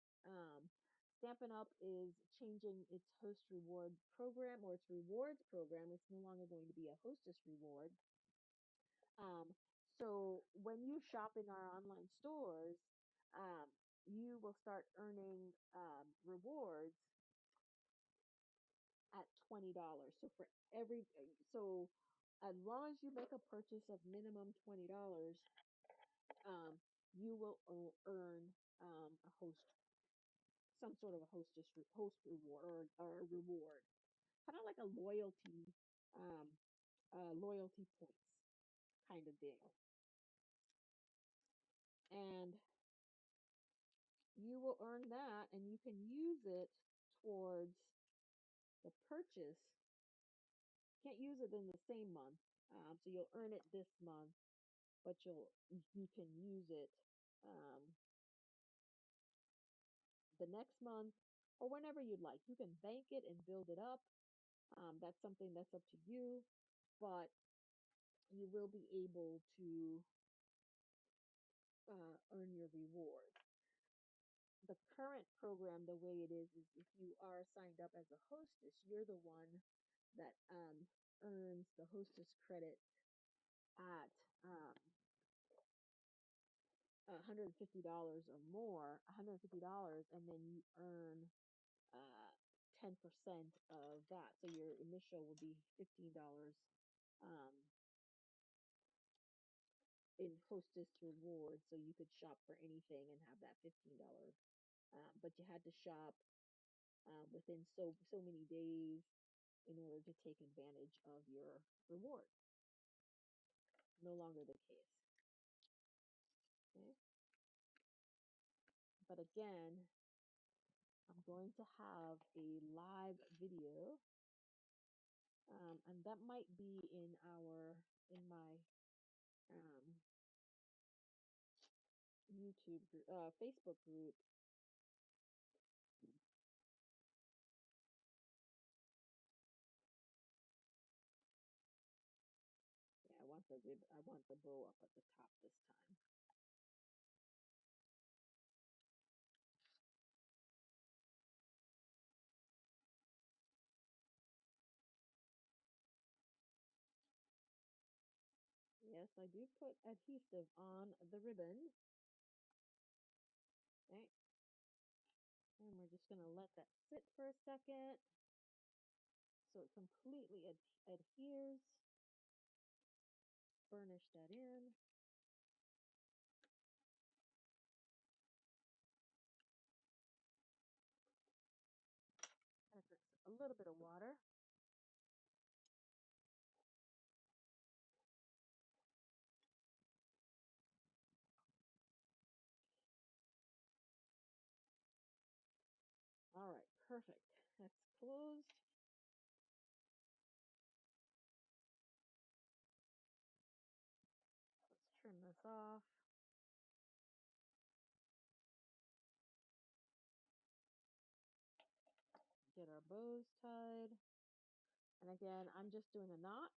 Stampin' Up is changing its host reward program or its rewards program. It's no longer going to be a hostess reward. Um, so when you shop in our online stores, um, you will start earning rewards at $20. So for so as long as you make a purchase of minimum $20, um, you will earn a some sort of a host reward or a reward, kind of like a um, loyalty points kind of deal, and you will earn that, and you can use it towards the purchase. Can't use it in the same month, so you'll earn it this month, but you can use it um, the next month or whenever you'd like. You can bank it and build it up. That's something that's up to you, but you will be able to earn your reward. The current program, the way it is if you are signed up as a hostess, you're the one that earns the hostess credit at $150 or more, $150, and then you earn 10% of that. So your initial will be $15 um, in hostess reward. So you could shop for anything and have that $15. But you had to shop within so many days in order to take advantage of your reward. No longer the case. Okay. But again, I'm going to have a live video, and that might be in my um, YouTube group, Facebook group. Yeah, I want the bow up at the top this time. Yes, I do put adhesive on the ribbon. Okay. And we're just going to let that sit for a second so it completely adheres. Burnish that in. A little bit of water. All right, perfect. That's closed. Let's trim this off. Get our bows tied. And again, I'm just doing a knot.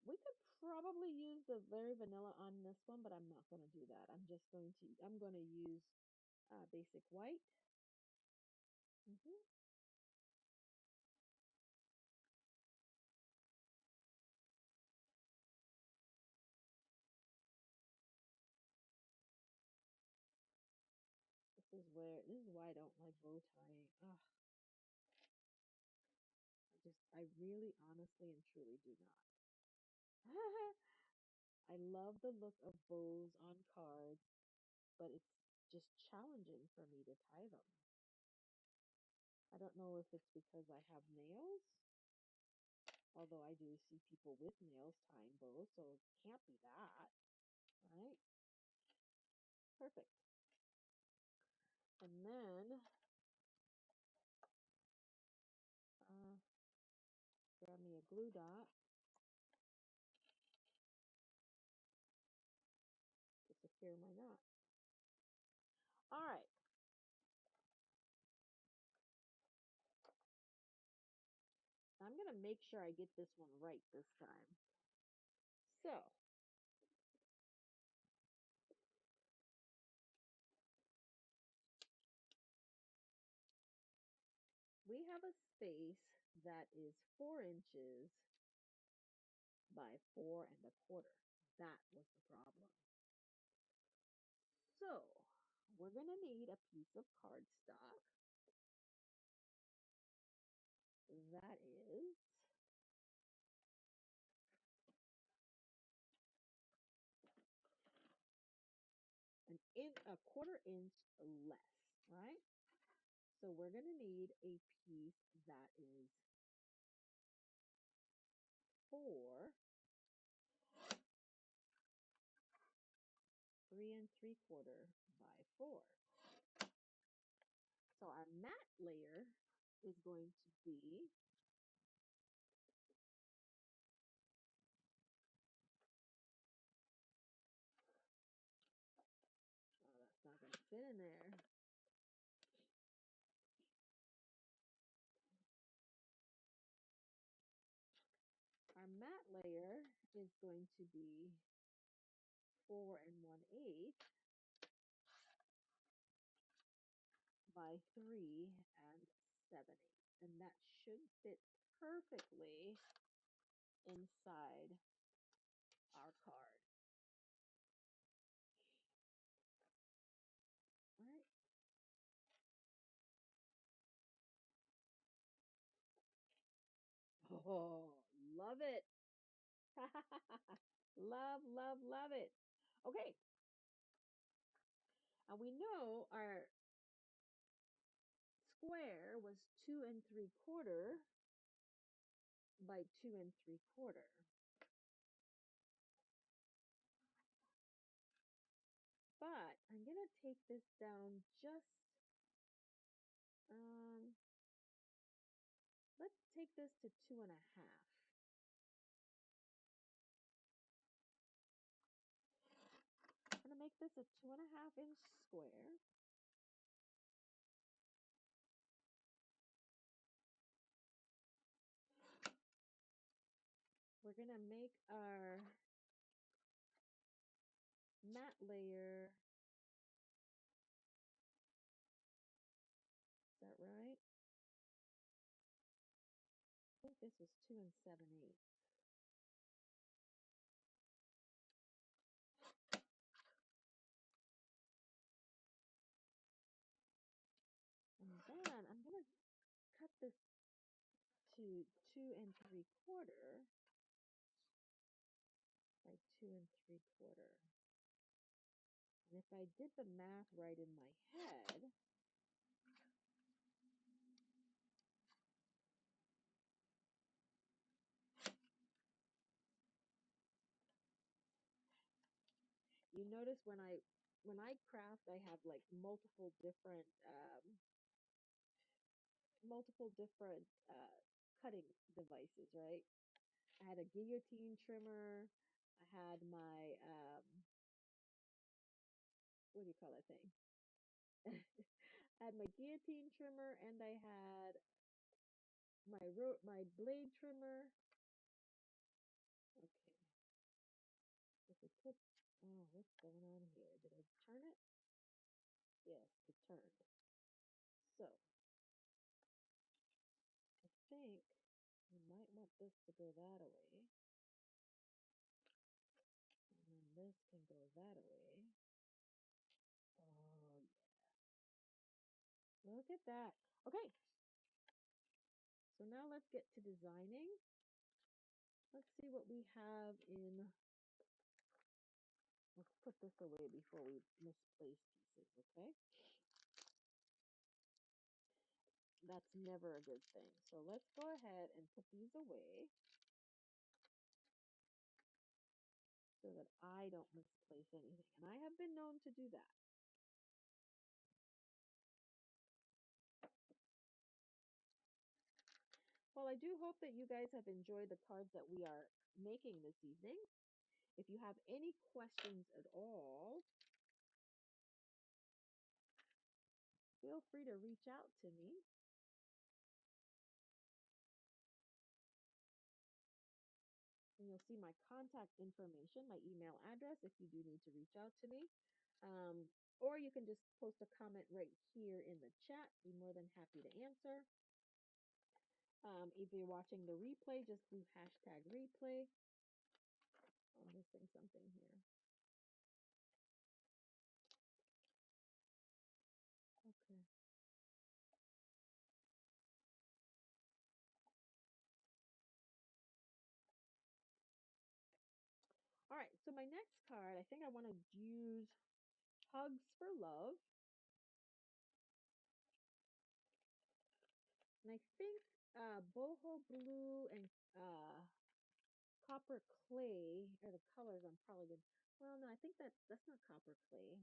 We could probably use the very vanilla on this one, but I'm not going to do that. I'm going to use basic white. This is why I don't like bow tying. Ugh, I really honestly and truly do not. I love the look of bows on cards, but it's just challenging for me to tie them. I don't know if it's because I have nails, although I do see people with nails tying bows, so it can't be that, right? Perfect. And then grab me a glue dot to secure my knot. All right. I'm going to make sure I get this one right this time. So, we have a space that is 4 inches by 4 1/4. That was the problem. So, we're going to need a piece of cardstock that is a 1/4 inch less, right? So we're going to need a piece that is 4 3 3/4 by 4. So our matte layer is going to be that's not going to fit in there. Our matte layer is going to be 4 1/8 by 3 7/8, and that should fit perfectly inside our card. All right. Oh, love it. Love, love, love it. Okay. And we know our square was 2 3/4 by 2 3/4. But I'm going to take this down just, let's take this to 2 1/2. I'm going to make this a 2 1/2 inch square. We're going to make our matte layer, is that right? I think this was 2 7/8. And then I'm going to cut this to 2 3/4 by 2 3/4. And if I did the math right in my head, you notice when I craft, I have like multiple different cutting devices, right? I had a guillotine trimmer. I had my what do you call that thing? I had my guillotine trimmer, and I had my blade trimmer. Okay, if we put, oh, what's going on here? Did I turn it? Yes, it turned. So I think you might want this to go that way, and then this can go that way. Oh, look at that. Okay, so now let's get to designing. Let's see what we have in. Let's put this away before we misplace pieces, okay? That's never a good thing. So let's go ahead and put these away so that I don't misplace anything. And I have been known to do that. Well, I do hope that you guys have enjoyed the cards that we are making this evening. If you have any questions at all, feel free to reach out to me. And you'll see my contact information, my email address if you do need to reach out to me. Or you can just post a comment right here in the chat. Be more than happy to answer. If you're watching the replay, just do hashtag replay. I'm missing something here. Okay. All right, so my next card, I think I want to use Hugs for Love. And I think Boho Blue and Copper Clay are the colors I'm probably going to. Well, no, I think that's not Copper Clay.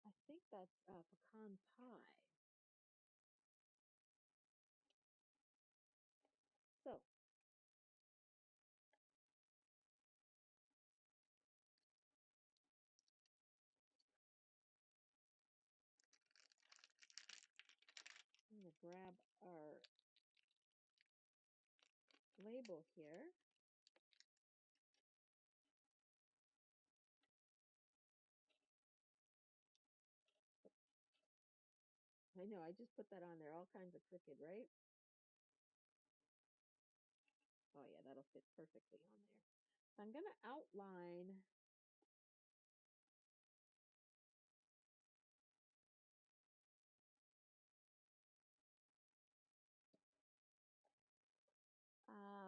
I think that's Pecan Pie. So, grab our label here. I know, I just put that on there, all kinds of crooked, right? Oh yeah, that'll fit perfectly on there. So I'm going to outline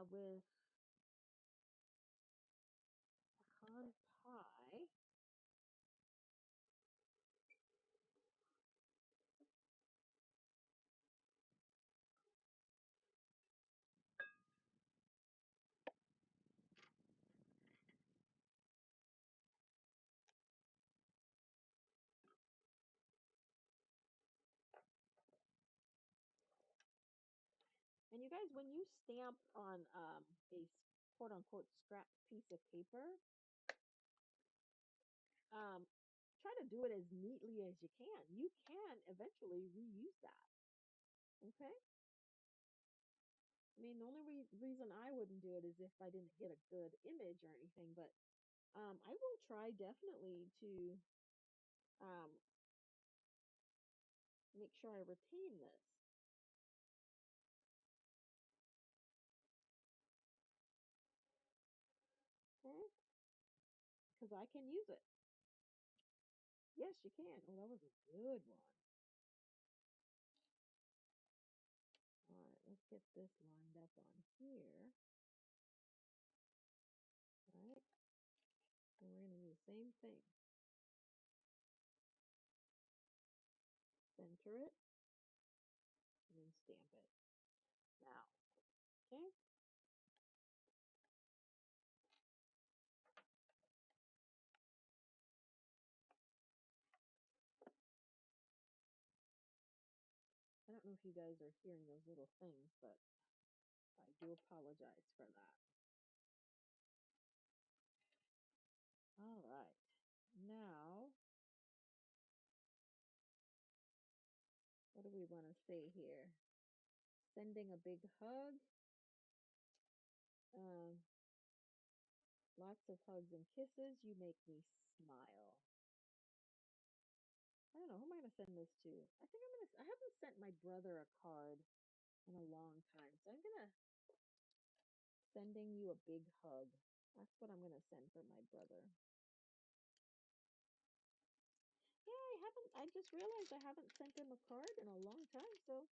with pecan pie. And you guys, when you stamp on a quote unquote scrap piece of paper, um, try to do it as neatly as you can. You can eventually reuse that. Okay? I mean, the only reason I wouldn't do it is if I didn't get a good image or anything, but I will try definitely to um, make sure I retain this. Okay? Because I can use it. Yes, you can. Oh, that was a good one. All right, let's get this lined up on here. All right, and we're going to do the same thing. Center it, and then stamp it. Now, okay? I don't know if you guys are hearing those little things, but I do apologize for that. All right, now, what do we want to say here? Sending a big hug. Um, Lots of hugs and kisses. You make me smile. I don't know. Who am I going to send this to? I think I haven't sent my brother a card in a long time. So I'm going to sending you a big hug. That's what I'm going to send for my brother. Yeah, I just realized I haven't sent him a card in a long time. So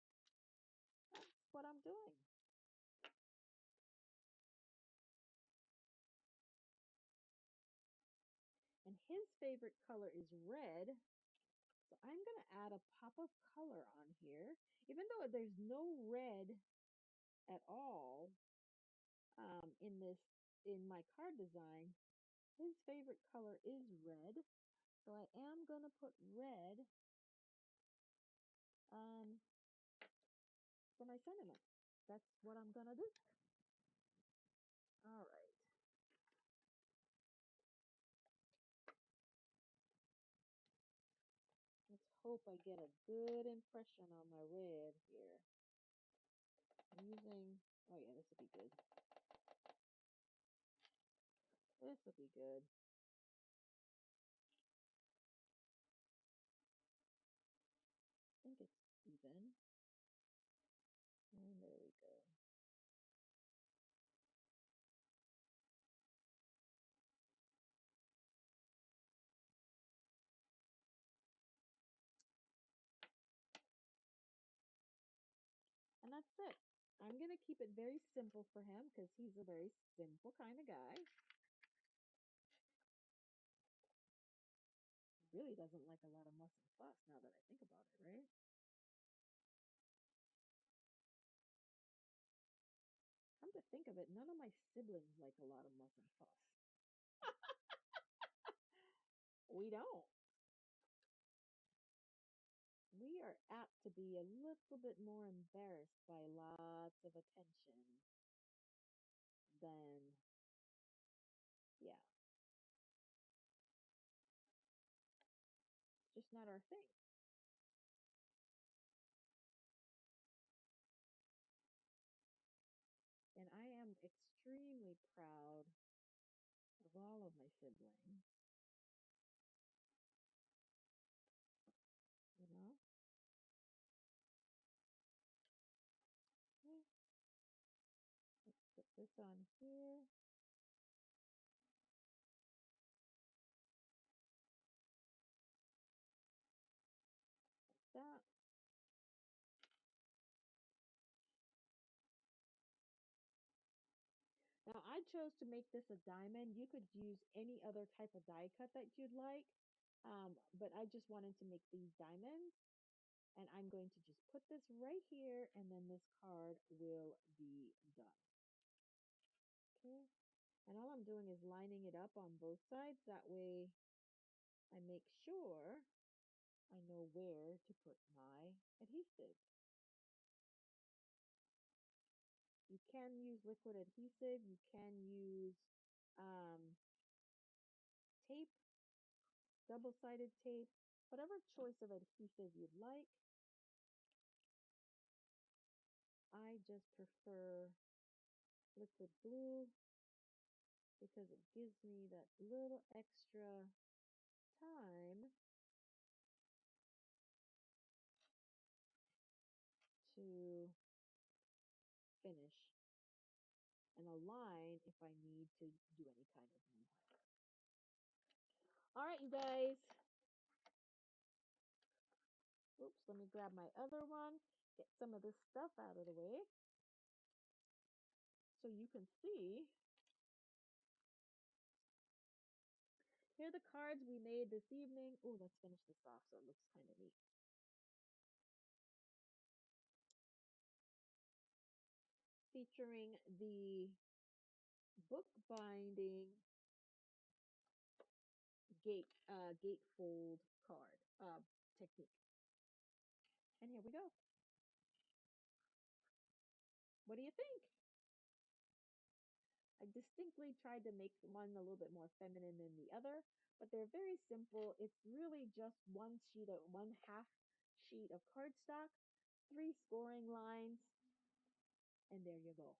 that's what I'm doing. And his favorite color is red. So I'm going to add a pop of color on here. Even though there's no red at all in my card design, his favorite color is red. So I am going to put red um, for my sentiment. That's what I'm going to do. All right. Let's hope I get a good impression on my red here. I'm using, oh yeah, this will be good. This will be good. I think it's even. And there we go. And that's it. I'm going to keep it very simple for him because he's a very simple kind of guy. He really doesn't like a lot of muss and fuss now that I think about it, right? Come to think of it, none of my siblings like a lot of muss and fuss. We don't. We are apt to be a little bit more embarrassed by lots of attention than, yeah, just not our thing. I'm extremely proud of all of my siblings, you know? Okay, let's put this on here. That. Now I chose to make this a diamond. You could use any other type of die cut that you'd like. But I just wanted to make these diamonds. And I'm going to just put this right here and then this card will be done. Okay. And all I'm doing is lining it up on both sides. That way I make sure I know where to put my adhesive. You can use liquid adhesive. You can use um, tape, double-sided tape, whatever choice of adhesive you'd like. I just prefer liquid glue because it gives me that little extra time to finish and align if I need to do any kind of movement. All right, you guys. Oops, let me grab my other one, get some of this stuff out of the way so you can see. Here are the cards we made this evening. Oh, let's finish this off so it looks kind of neat. Featuring the bookbinding gatefold card technique. And here we go. What do you think? I distinctly tried to make one a little bit more feminine than the other, but they're very simple. It's really just one half sheet of cardstock, 3 scoring lines, and there you go.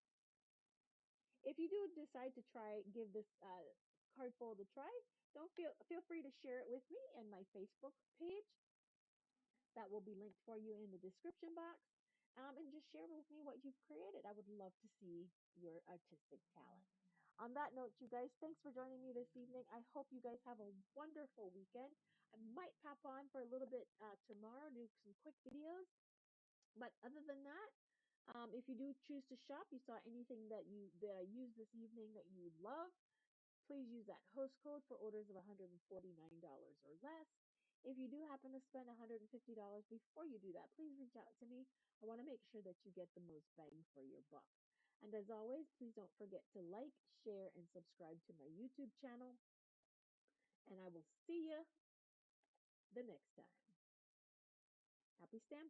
If you do decide to give this card fold a try, don't feel free to share it with me in my Facebook page. That will be linked for you in the description box. And just share with me what you've created. I would love to see your artistic talent. On that note, you guys, thanks for joining me this evening. I hope you guys have a wonderful weekend. I might pop on for a little bit tomorrow, do some quick videos. But other than that, if you do choose to shop, you saw anything that I used this evening that you love, please use that host code for orders of $149 or less. If you do happen to spend $150 before you do that, please reach out to me. I want to make sure that you get the most bang for your buck. And as always, please don't forget to like, share, and subscribe to my YouTube channel. And I will see you the next time. Happy stamping!